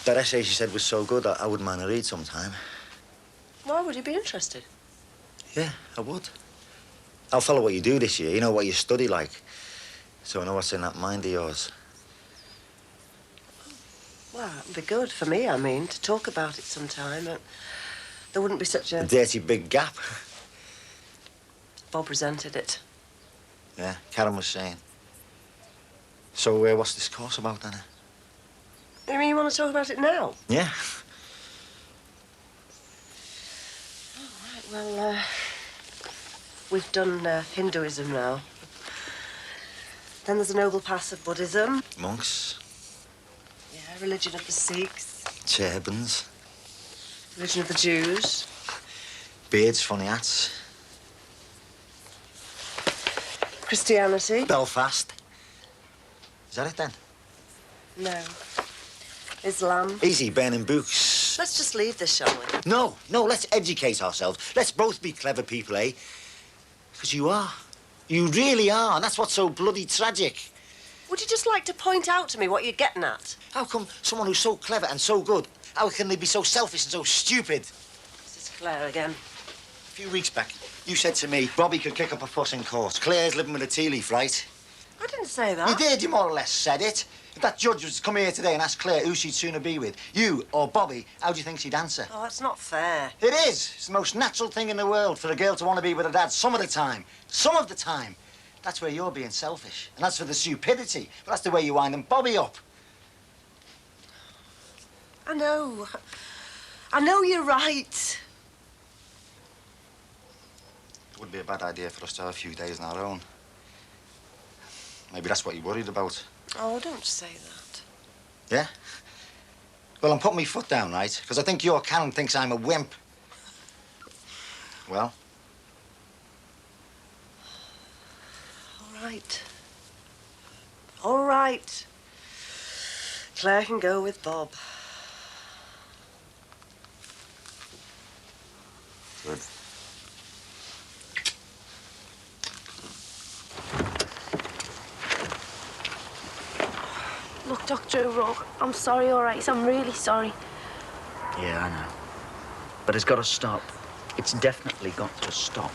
That essay she said was so good, I wouldn't mind a read sometime. Why would you be interested? Yeah, I would. I'll follow what you do this year. You know what you study like. So I know what's in that mind of yours. Well, it'd be good for me, I mean, to talk about it sometime. There wouldn't be such A dirty big gap. Bob resented it. Yeah, Karen was saying. So what's this course about, then? You mean you want to talk about it now? Yeah. All right, well, we've done Hinduism now. Then there's a noble path of Buddhism. Monks. Yeah, religion of the Sikhs. Turbans. Religion of the Jews. Beards, funny hats. Christianity. Belfast. Is that it, then? No. Islam. Easy, burning books. Let's just leave this, shall we? No, let's educate ourselves. Let's both be clever people, eh? Because you are. You really are, and that's what's so bloody tragic. Would you just like to point out to me what you're getting at? How come someone who's so clever and so good, how can they be so selfish and so stupid? This is Claire again. A few weeks back, you said to me, Bobby could kick up a fuss in court. Claire's living with a tea leaf, right? I didn't say that. You did, you more or less said it. If that judge was to come here today and ask Claire who she'd sooner be with, you or Bobby, how do you think she'd answer? Oh, that's not fair. It is. It's the most natural thing in the world for a girl to want to be with her dad some of the time. Some of the time. That's where you're being selfish. And that's for the stupidity. But that's the way you wind them Bobby up. I know. I know you're right. It would be a bad idea for us to have a few days on our own. Maybe that's what you're worried about. Oh, don't say that. Yeah? Well, I'm putting my foot down, right? Because I think your Karen thinks I'm a wimp. Well? All right. All right. Claire can go with Bob. Good. Look, Dr. O'Rourke, I'm sorry, all right? I'm really sorry. Yeah, I know. But it's got to stop. It's definitely got to stop.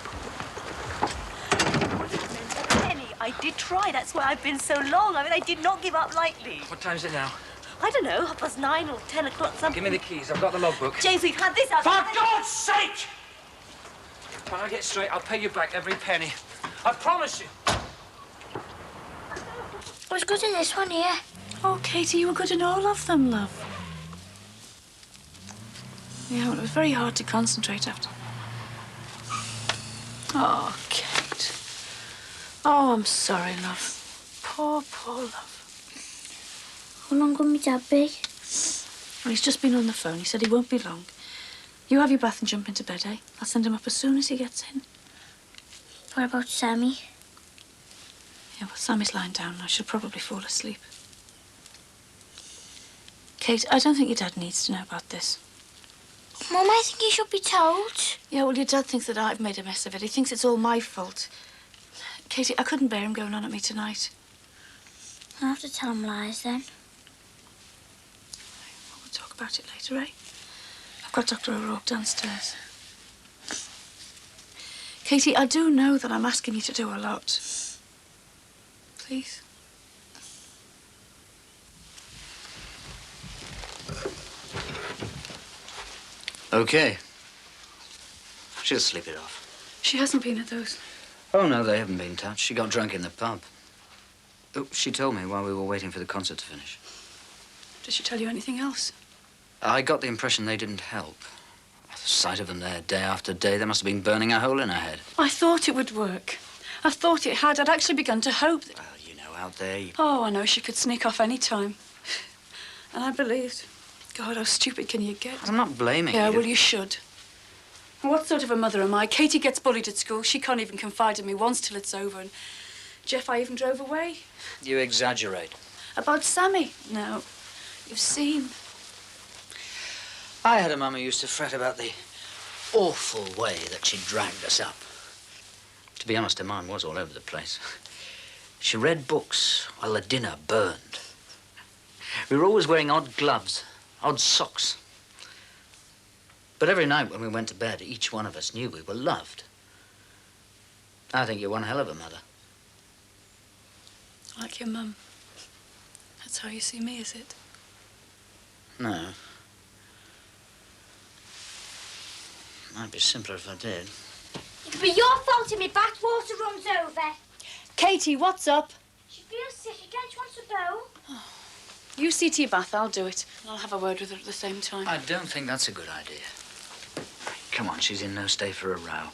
Penny, I did try. That's why I've been so long. I mean, I did not give up lightly. What time's it now? I don't know, 9:30 or 10 o'clock, something. Give me the keys. I've got the logbook. James, we've had this out. For God's sake! When I get straight, I'll pay you back every penny. I promise you. I was good in this one here. Oh, Katie, you were good in all of them, love. Yeah, well, it was very hard to concentrate after. Oh, Kate. Oh, I'm sorry, love. Poor love. How long will my dad be? Well, he's just been on the phone. He said he won't be long. You have your bath and jump into bed, eh? I'll send him up as soon as he gets in. What about Sammy? Yeah, well, Sammy's lying down now. She'll probably fall asleep. Kate, I don't think your dad needs to know about this. Mum, I think he should be told. Yeah, well, your dad thinks that I've made a mess of it. He thinks it's all my fault. Katie, I couldn't bear him going on at me tonight. I'll have to tell him lies then. We'll talk about it later, eh? I've got Dr. O'Rourke downstairs. Katie, I do know that I'm asking you to do a lot. Please. Okay. She'll sleep it off. She hasn't been at those. Oh, no, they haven't been touched. She got drunk in the pub. Oh, she told me while we were waiting for the concert to finish. Did she tell you anything else? I got the impression they didn't help. The sight of them there day after day, they must have been burning a hole in her head. I thought it would work. I thought it had. I'd actually begun to hope that... Well, you know, out there... Oh, I know. She could sneak off any time. And I believed. God, how stupid can you get? I'm not blaming you. Yeah, you. well, you should. What sort of a mother am I? Katie gets bullied at school. She can't even confide in me once till it's over. And Jeff, I even drove away. You exaggerate. About Sammy? No. You've seen. I had a mum who used to fret about the awful way that she dragged us up. To be honest, her mind was all over the place. She read books while the dinner burned. We were always wearing odd gloves, odd socks. But every night when we went to bed, each one of us knew we were loved. I think you're one hell of a mother. Like your mum. That's how you see me, is it? No. Might be simpler if I did. It could be your fault if my bathwater runs over. Katie, what's up? She feels sick again. She wants a bowl. You see to your bath, I'll do it. And I'll have a word with her at the same time. I don't think that's a good idea. Come on, she's in no state for a row.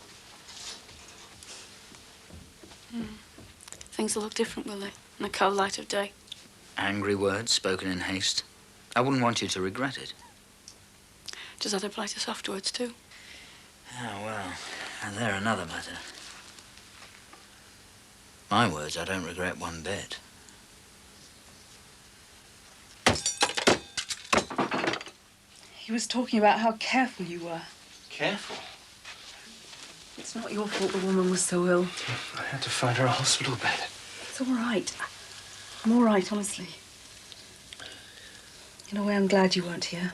Things will look different, will they? In the cold light of day. Angry words spoken in haste. I wouldn't want you to regret it. Does that apply to soft words, too? Oh, well, and they're another matter. My words I don't regret one bit. He was talking about how careful you were. Careful? It's not your fault the woman was so ill. I had to find her a hospital bed. It's all right. I'm all right, honestly. In a way, I'm glad you weren't here.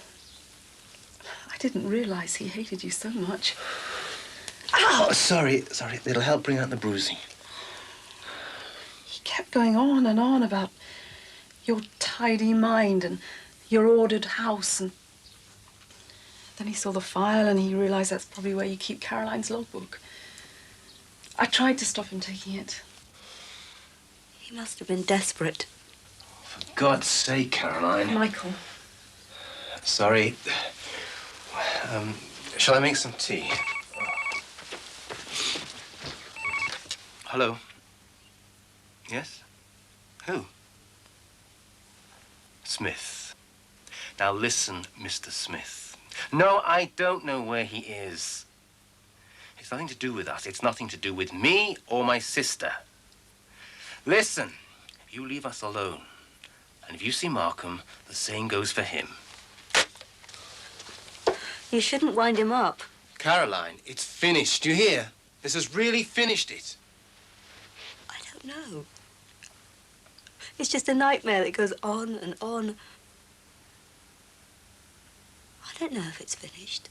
I didn't realize he hated you so much. Oh, sorry. It'll help bring out the bruising. He kept going on and on about your tidy mind and your ordered house, and then he saw the file and he realized that's probably where you keep Caroline's logbook. I tried to stop him taking it. He must have been desperate. For God's sake, Caroline. Michael. Sorry. Shall I make some tea? Hello? Yes? Who? Smith. Now listen, Mr. Smith. No, I don't know where he is. It's nothing to do with us. It's nothing to do with me or my sister. Listen, you leave us alone. And if you see Markham, the same goes for him. You shouldn't wind him up. Caroline, it's finished. You hear? This has really finished it. I don't know. It's just a nightmare that goes on and on. I don't know if it's finished.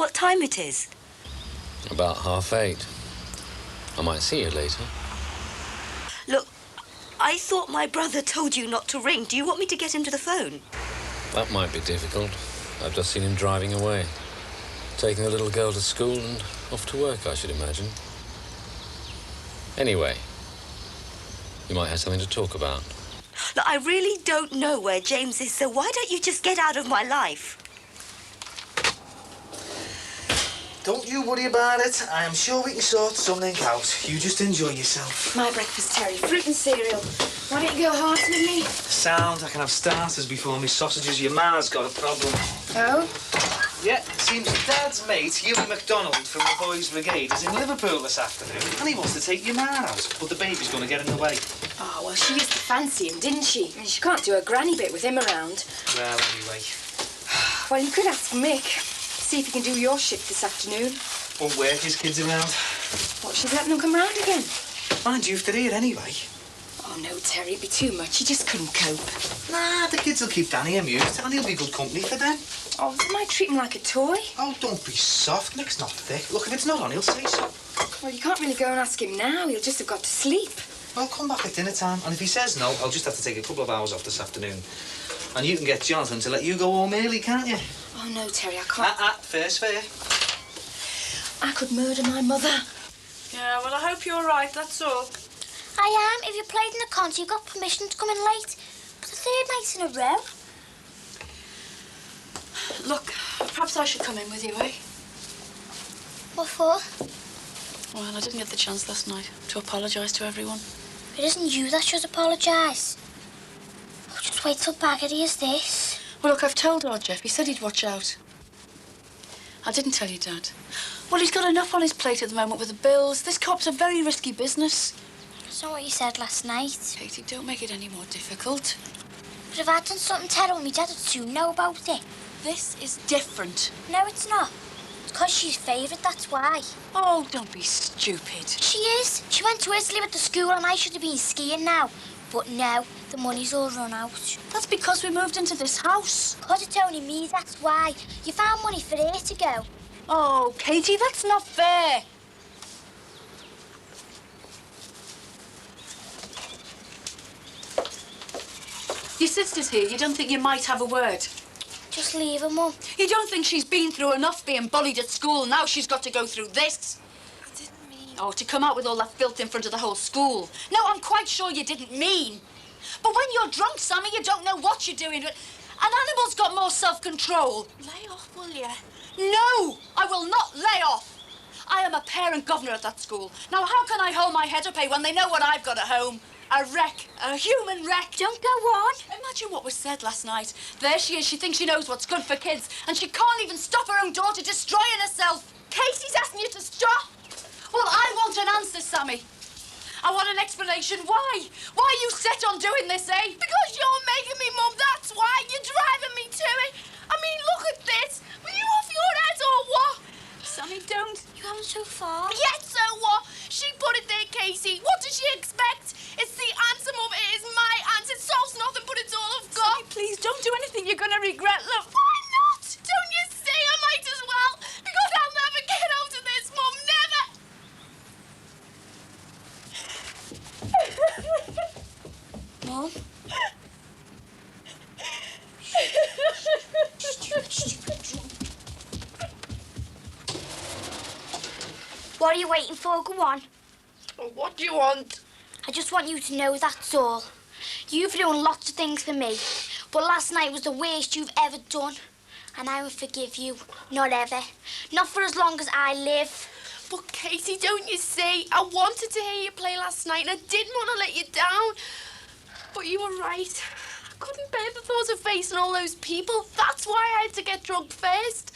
what time it is? About 8:30. I might see you later. Look, I thought my brother told you not to ring. Do you want me to get him to the phone? That might be difficult. I've just seen him driving away. Taking the little girl to school and off to work, I should imagine. Anyway, you might have something to talk about. Look, I really don't know where James is, so why don't you just get out of my life? Don't you worry about it. I am sure we can sort something out. You just enjoy yourself. My breakfast, Terry. Fruit and cereal. Why don't you go hearty with me? Sound, I can have starters before me sausages. Your ma's got a problem. Oh? Yeah, seems Dad's mate, Hughie MacDonald from the Boys Brigade, is in Liverpool this afternoon, and he wants to take your ma out, but the baby's going to get in the way. Oh, well, she used to fancy him, didn't she? I mean, she can't do her granny bit with him around. Well, anyway. Well, you could ask Mick. See if he can do your shift this afternoon. Won't work his kids around. What, she's letting them come round again? Mind you, if they're here anyway. Oh, no, Terry, it'd be too much. You just couldn't cope. Nah, the kids will keep Danny amused, and he'll be good company for them. Oh, they might treat him like a toy. Oh, don't be soft. Nick's not thick. Look, if it's not on, he'll say so. Well, you can't really go and ask him now. He'll just have got to sleep. Well, come back at dinner time, and if he says no, I'll just have to take a couple of hours off this afternoon. And you can get Jonathan to let you go home early, can't you? Oh, no, Terry, I can't. Fair's fair. I could murder my mother. Yeah, well, I hope you're right, that's all. I am. If you played in the concert, you've got permission to come in late. For the third night in a row. Look, perhaps I should come in with you, eh? What for? Well, I didn't get the chance last night to apologise to everyone. It isn't you that should apologise. Oh, just wait till Baggery is this. Well, look, I've told old Jeff. He said he'd watch out. I didn't tell you, Dad. Well, he's got enough on his plate at the moment with the bills. This cop's a very risky business. That's not what you said last night. Katie, don't make it any more difficult. But if I'd done something terrible, my dad would soon know about it. This is different. No, it's not. It's because she's favourite, that's why. Oh, don't be stupid. She is. She went to Italy with the school and I should have been skiing now. But no, the money's all run out. That's because we moved into this house. Because it's only me, that's why. You found money for her to go. Oh, Katie, that's not fair. Your sister's here. You don't think you might have a word? Just leave her, Mum. You don't think she's been through enough being bullied at school? Now she's got to go through this? I didn't mean... Oh, to come out with all that filth in front of the whole school. No, I'm quite sure you didn't mean. But when you're drunk, Sammy, you don't know what you're doing. An animal's got more self-control. Lay off, will you? No, I will not lay off. I am a parent governor at that school. Now, how can I hold my head up, when they know what I've got at home? A wreck, a human wreck. Don't go on. Imagine what was said last night. There she is. She thinks she knows what's good for kids, and she can't even stop her own daughter destroying herself. Katie's asking you to stop. Well, I want an answer, Sammy. I want an explanation. Why? Why are you set on doing this, eh? Because you're making me, Mum. That's why. You're driving me to it. I mean, look at this. Were you off your head or what? Sammy, don't. You haven't so far. Yes, so what? She put it there, Casey. What does she expect? It's the answer, Mum. It is my answer. It solves nothing, but it's all I've got. Sammy, please, don't do anything you're going to regret, love. Why not? Don't you see? I might as well. Because I'll never get out of this, Mum. Never. Mum? What are you waiting for? Go on. What do you want? I just want you to know that's all. You've done lots of things for me, but last night was the worst you've ever done. And I will forgive you. Not ever. Not for as long as I live. But, Katie, don't you see? I wanted to hear you play last night and I didn't want to let you down. But you were right. I couldn't bear the thought of facing all those people. That's why I had to get drunk first.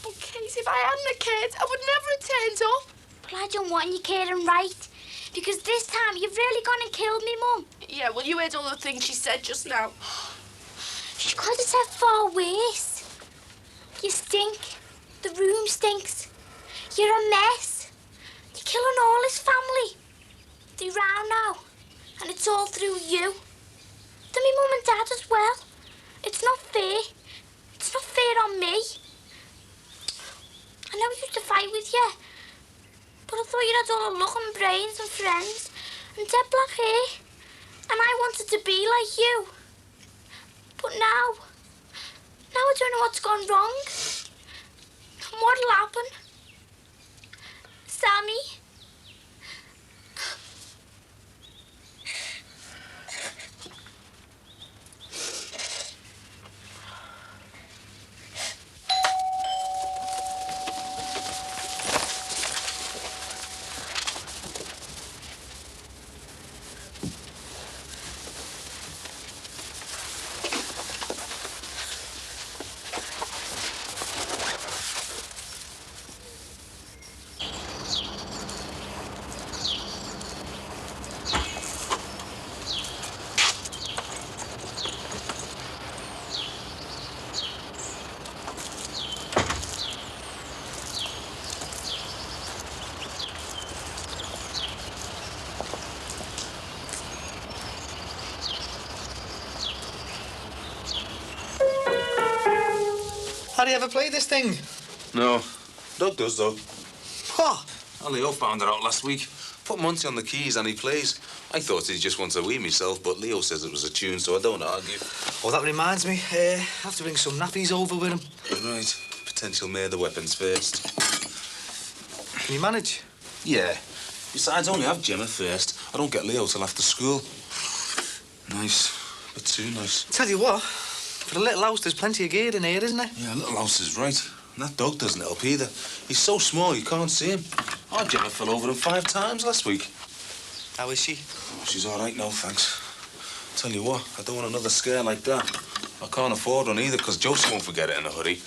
But, Katie, if I hadn't cared, I would never have turned up. Well, I don't want you caring right. Because this time you've really gone and killed me, Mum. Yeah, well, you heard all the things she said just now. She could have said far worse. You stink. The room stinks. You're a mess. You're killing all his family. They're round now. And it's all through you. To me Mum and Dad as well. It's not fair. It's not fair on me. I know I used to fight with you. But I thought you had all the luck and brains and friends and dead black hair. And I wanted to be like you. But now I don't know what's gone wrong. And what'll happen? Sammy? Have you ever played this thing? No. Doug does, though. What? Well, Leo found it out last week. Put Monty on the keys and he plays. I thought he just wanted to wee myself, but Leo says it was a tune, so I don't argue. Oh, that reminds me. I have to bring some nappies over with him. Right. Potential murder weapons first. Can you manage? Yeah. Besides, I only have Gemma first. I don't get Leo till after school. Nice. But too nice. Tell you what, for a little house, there's plenty of gear in here, isn't there? Yeah, little house is right. And that dog doesn't help either. He's so small you can't see him. Our Gemma fell over him 5 times last week. How is she? Oh, she's all right now, thanks. Tell you what, I don't want another scare like that. I can't afford one either, because Josie won't forget it in a hurry.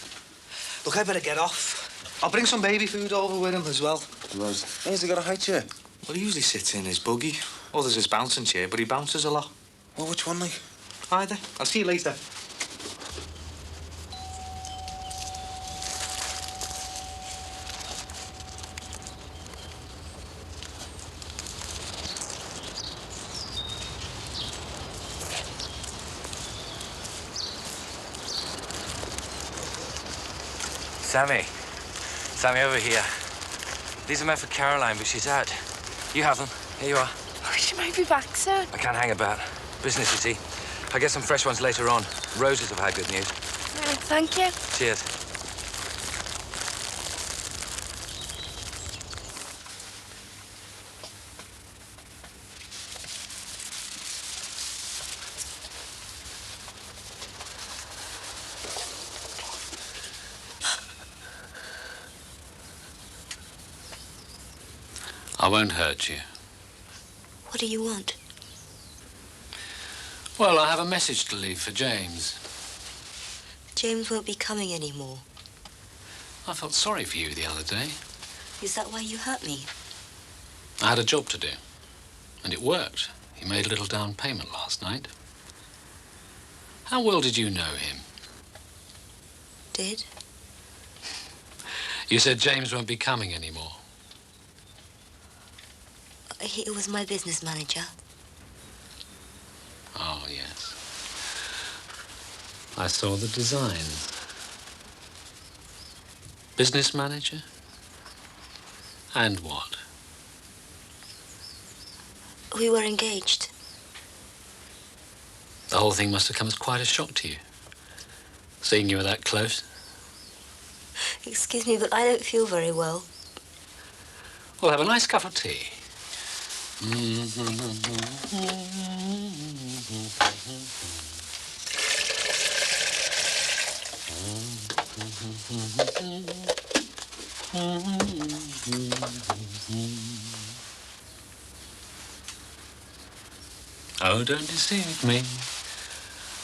Look, I better get off. I'll bring some baby food over with him as well. Right. Has he got a high chair? Well, he usually sits in his buggy. Or there's his bouncing chair, but he bounces a lot. Well, which one, like? Either. I'll see you later. Sammy, over here. These are meant for Caroline, but she's out. You have them. Here you are. Oh, she might be back soon. I can't hang about. Business, you see. I'll get some fresh ones later on. Roses have had good news. Thank you. Cheers. I won't hurt you. What do you want? Well, I have a message to leave for James. James won't be coming anymore. I felt sorry for you the other day. Is that why you hurt me? I had a job to do, and it worked. He made a little down payment last night. How well did you know him? Did? You said James won't be coming anymore. He was my business manager. Oh, yes. I saw the designs. Business manager? And what? We were engaged. The whole thing must have come as quite a shock to you, seeing you were that close. Excuse me, but I don't feel very well. Well, have a nice cup of tea. Oh, don't deceive me.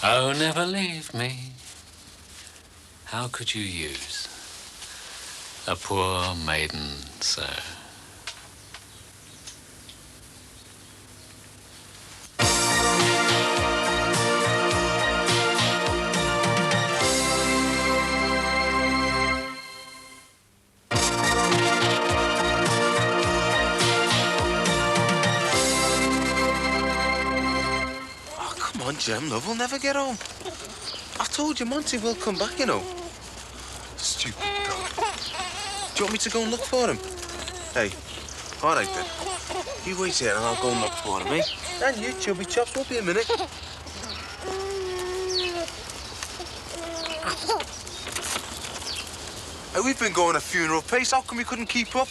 Oh, never leave me. How could you use a poor maiden so? Jem, love, we'll never get home. I've told you, Monty will come back, you know. Stupid dog. Do you you want me to go and look for him? Hey, all right then. You wait here and I'll go and look for him, eh? And you, chubby chops, won't be a minute. Hey, we've been going at funeral pace. How come we couldn't keep up?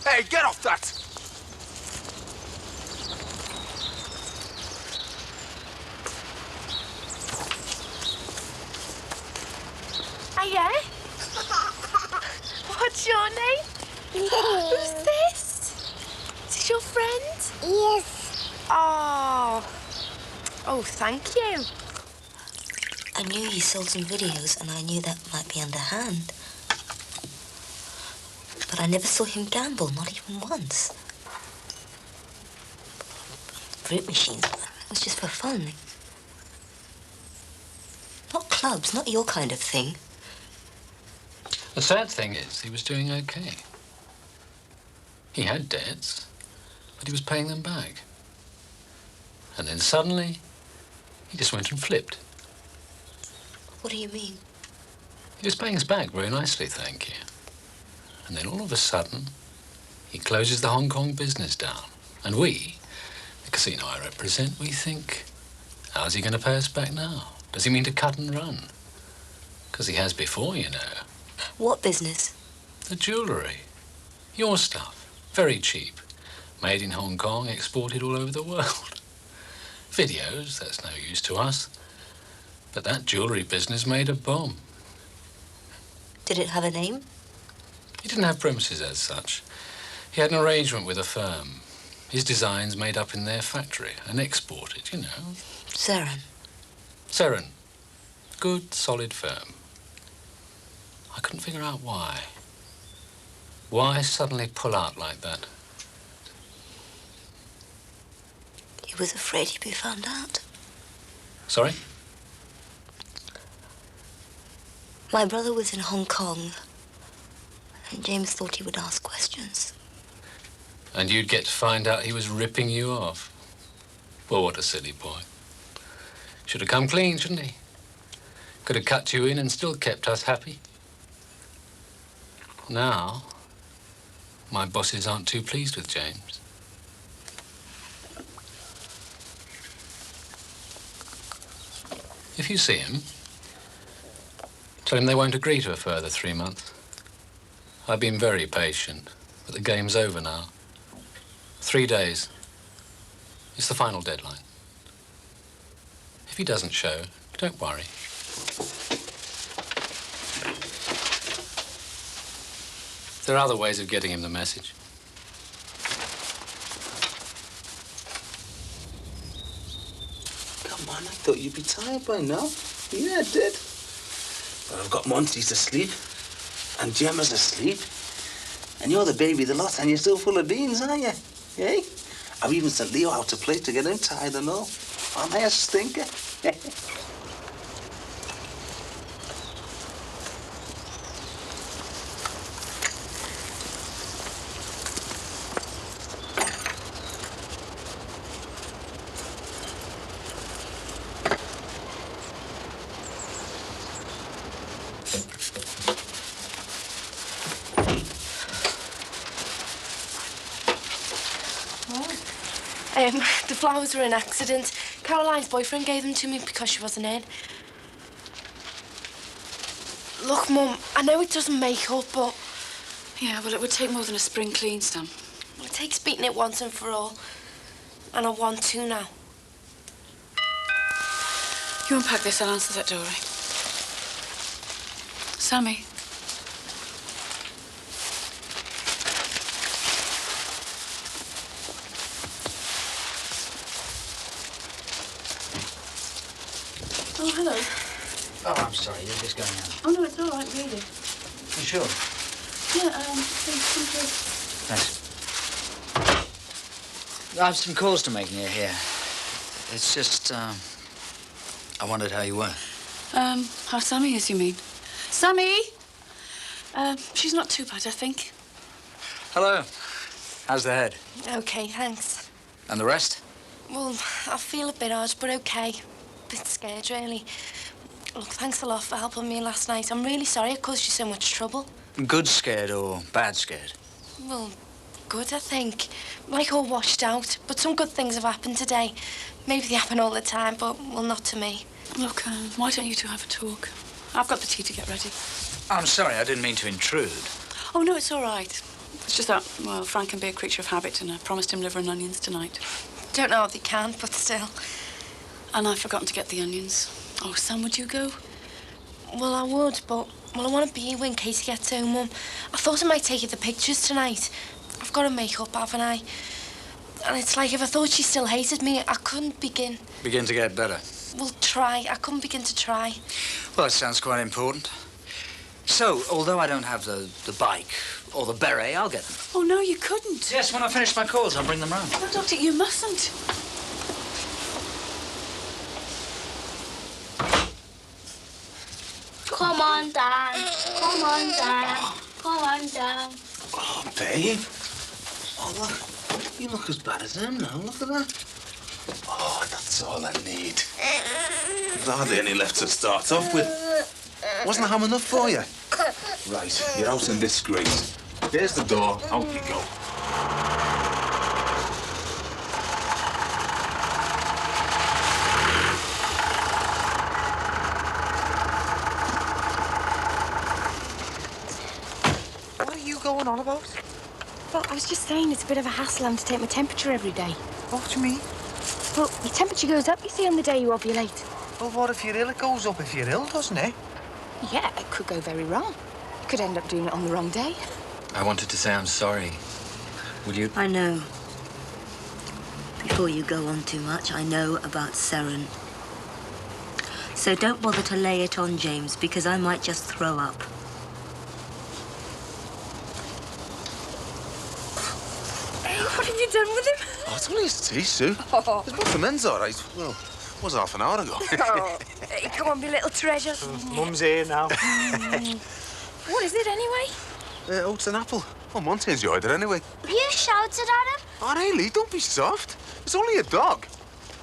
Hey, get off that! Hiya. What's your name? Who's this? Is this your friend? Yes. Oh. Oh, thank you. I knew you sold some videos, and I knew that might be underhand. But I never saw him gamble, not even once. Fruit machines, it was just for fun. Not clubs, not your kind of thing. The sad thing is, he was doing okay. He had debts, but he was paying them back. And then suddenly, he just went and flipped. What do you mean? He was paying us back very nicely, thank you. And then all of a sudden, he closes the Hong Kong business down. And we, the casino I represent, we think, how's he going to pay us back now? Does he mean to cut and run? Because he has before, you know. What business? The jewellery. Your stuff. Very cheap. Made in Hong Kong, exported all over the world. Videos, that's no use to us. But that jewellery business made a bomb. Did it have a name? He didn't have premises as such. He had an arrangement with a firm. His designs made up in their factory and exported, you know. Seren. Seren. Good, solid firm. I couldn't figure out why. Why suddenly pull out like that? He was afraid he'd be found out. Sorry? My brother was in Hong Kong, and James thought he would ask questions. And you'd get to find out he was ripping you off. Well, what a silly boy. Should have come clean, shouldn't he? Could have cut you in and still kept us happy. Now, my bosses aren't too pleased with James. If you see him, tell him they won't agree to a further 3 months. I've been very patient, but the game's over now. 3 days. It's the final deadline. If he doesn't show, don't worry. There are other ways of getting him the message. Come on, I thought you'd be tired by now. Yeah, I did. But I've got Monty's asleep, and Gemma's asleep, and you're the baby of the lot, and you're still full of beans, aren't you? Eh? I've even sent Leo out to play to get him tired and all. Am I a stinker? The flowers were an accident. Caroline's boyfriend gave them to me because she wasn't in. Look, Mum, I know it doesn't make up, but... Yeah, well, it would take more than a spring clean, Stan. It takes beating it once and for all. And I want to now. You unpack this, I'll answer that door, right? Sammy. Oh, hello. Oh, I'm sorry. You're just going out. Oh, no, it's all right, really. You sure? Yeah, please, come through. Thanks. I have some calls to make near here. It's just, I wondered how you were. How Sammy is, you mean? Sammy! She's not too bad, I think. Hello. How's the head? OK, thanks. And the rest? Well, I feel a bit odd, but OK. A bit scared, really. Look, thanks a lot for helping me last night. I'm really sorry I caused you so much trouble. Good scared or bad scared? Well, good, I think. Like all washed out. But some good things have happened today. Maybe they happen all the time, but, well, not to me. Look, why don't you two have a talk? I've got the tea to get ready. I'm sorry, I didn't mean to intrude. Oh, no, it's all right. It's just that, well, Frank can be a creature of habit, and I promised him liver and onions tonight. Don't know how they can, but still. And I've forgotten to get the onions. Oh, Sam, would you go? Well, I would, but, well, I want to be here when Katie gets home, Mum. I thought I might take you the pictures tonight. I've got to make up, haven't I? And it's like if I thought she still hated me, I couldn't begin. Begin to get better. Well, try. I couldn't begin to try. Well, that sounds quite important. So, although I don't have the bike or the beret, I'll get them. Oh, no, you couldn't. Yes, when I finish my calls, I'll bring them round. No, Doctor, you mustn't. Come on, Dan. Come on, Dan. Come on, Dan. Oh, babe. Oh, look. You look as bad as him now. Look at that. Oh, that's all I need. There's hardly any left to start off with. Wasn't the ham enough for you? Right, you're out in disgrace. Here's the door. Out you go. What are you going on about? Well, I was just saying it's a bit of a hassle having to take my temperature every day. What do you mean? Well, your temperature goes up, you see, on the day you ovulate. Well, what if you're ill? It goes up if you're ill, doesn't it? Yeah, it could go very wrong. Could end up doing it on the wrong day. I wanted to say I'm sorry. Will you? I know. Before you go on too much, I know about Seren. So don't bother to lay it on, James, because I might just throw up. Hey, what have you done with him? Oh, it's only his tea, Sue. Oh. His both the men's all right. Well, it was half an hour ago. Oh, hey, come on, me little treasure. Mum's here now. What is it, anyway? Oh, it's an apple. Well, Monty enjoyed it anyway. You shouted at him? Oh, really? Don't be soft. It's only a dog.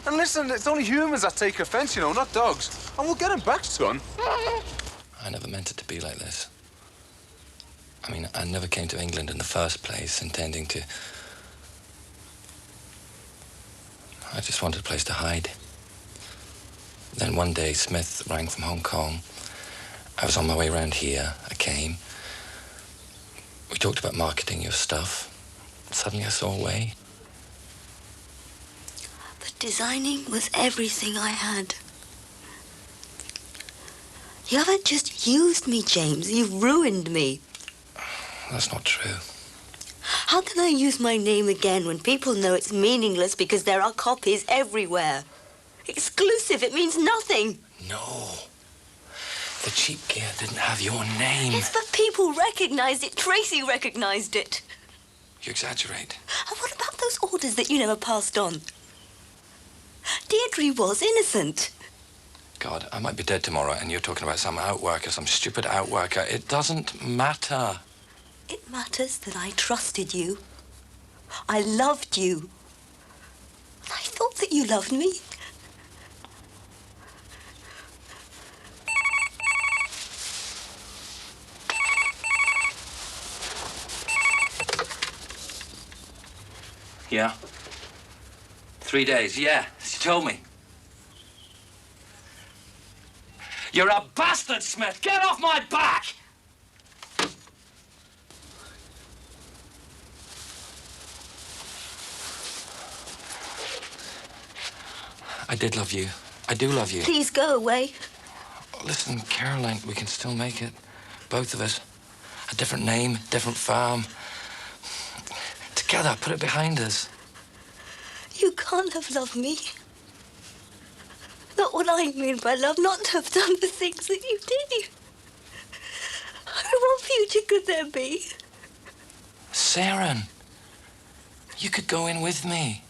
And listen, it's only humans that take offence, you know, not dogs. And we'll get him back, son. I never meant it to be like this. I mean, I never came to England in the first place intending to... I just wanted a place to hide. Then one day, Smith rang from Hong Kong. I was on my way around here. I came. We talked about marketing your stuff. Suddenly I saw a way. But designing was everything I had. You haven't just used me, James. You've ruined me. That's not true. How can I use my name again when people know it's meaningless because there are copies everywhere? Exclusive, it means nothing. No. The cheap gear didn't have your name. Yes, but people recognized it. Tracy recognized it. You exaggerate. And what about those orders that you never passed on? Deirdre was innocent. God, I might be dead tomorrow and you're talking about some outworker, some stupid outworker. It doesn't matter. It matters that I trusted you. I loved you. And I thought that you loved me. Yeah? 3 days, yeah. She told me. You're a bastard, Smith! Get off my back! I did love you. I do love you. Please go away. Listen, Caroline, we can still make it. Both of us. A different name, different farm. Together, put it behind us. You can't have loved me. Not what I mean by love, not to have done the things that you did. What future could there be? Saren, you could go in with me.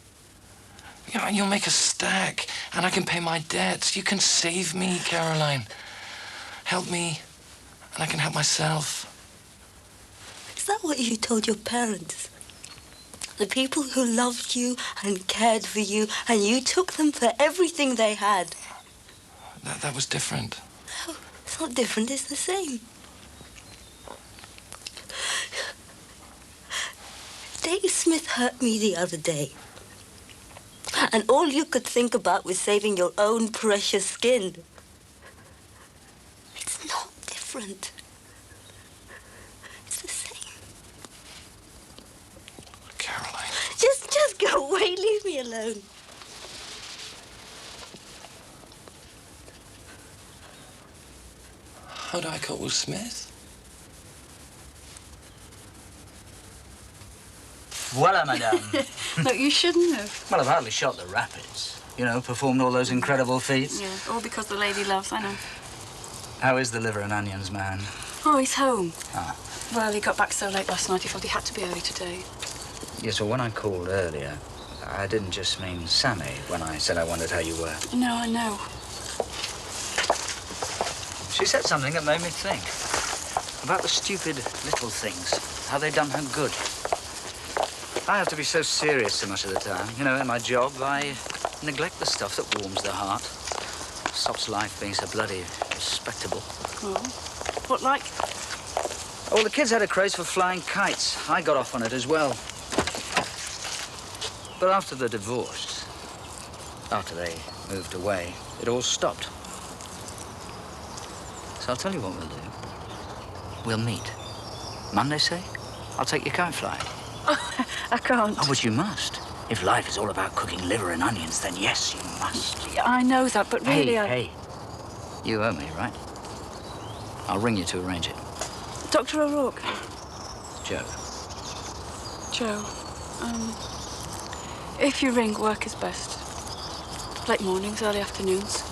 You know, you'll make a stack, and I can pay my debts. You can save me, Caroline. Help me, and I can help myself. Is that what you told your parents? The people who loved you and cared for you, and you took them for everything they had. That was different. It's not different, it's the same. Dave Smith hurt me the other day. And all you could think about was saving your own precious skin. It's not different. It's the same. Caroline. Just go away. Leave me alone. How do I cope with Smith? Voila, madame. Look, you shouldn't have. Well, I've hardly shot the rapids. You know, performed all those incredible feats. Yeah, all because the lady loves, I know. How is the liver and onions man? Oh, he's home. Ah. Well, he got back so late last night, he thought he had to be early today. Yes, well, when I called earlier, I didn't just mean Sammy when I said I wondered how you were. No, I know. She said something that made me think. About the stupid little things. How they done her good. I have to be so serious so much of the time. You know, in my job, I neglect the stuff that warms the heart. Stops life being so bloody respectable. Oh. What, like? Oh, the kids had a craze for flying kites. I got off on it as well. But after the divorce, after they moved away, it all stopped. So I'll tell you what we'll do. We'll meet. Monday, say? I'll take you kite flying. I can't. Oh, but you must. If life is all about cooking liver and onions, then yes, you must. Yeah, I know that, but really, Hey. You owe me, right? I'll ring you to arrange it. Dr. O'Rourke. Joe. Joe, if you ring, work is best. Late mornings, early afternoons.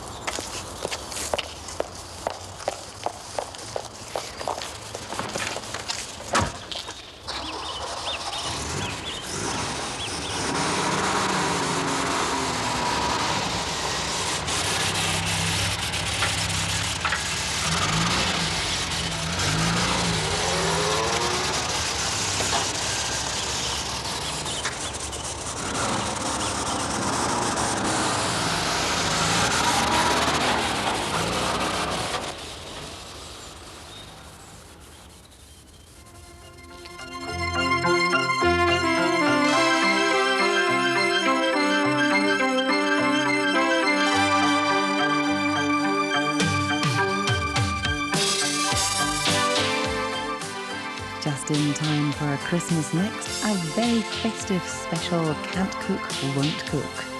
Just in time for a Christmas next, a very festive special Can't Cook, Won't Cook.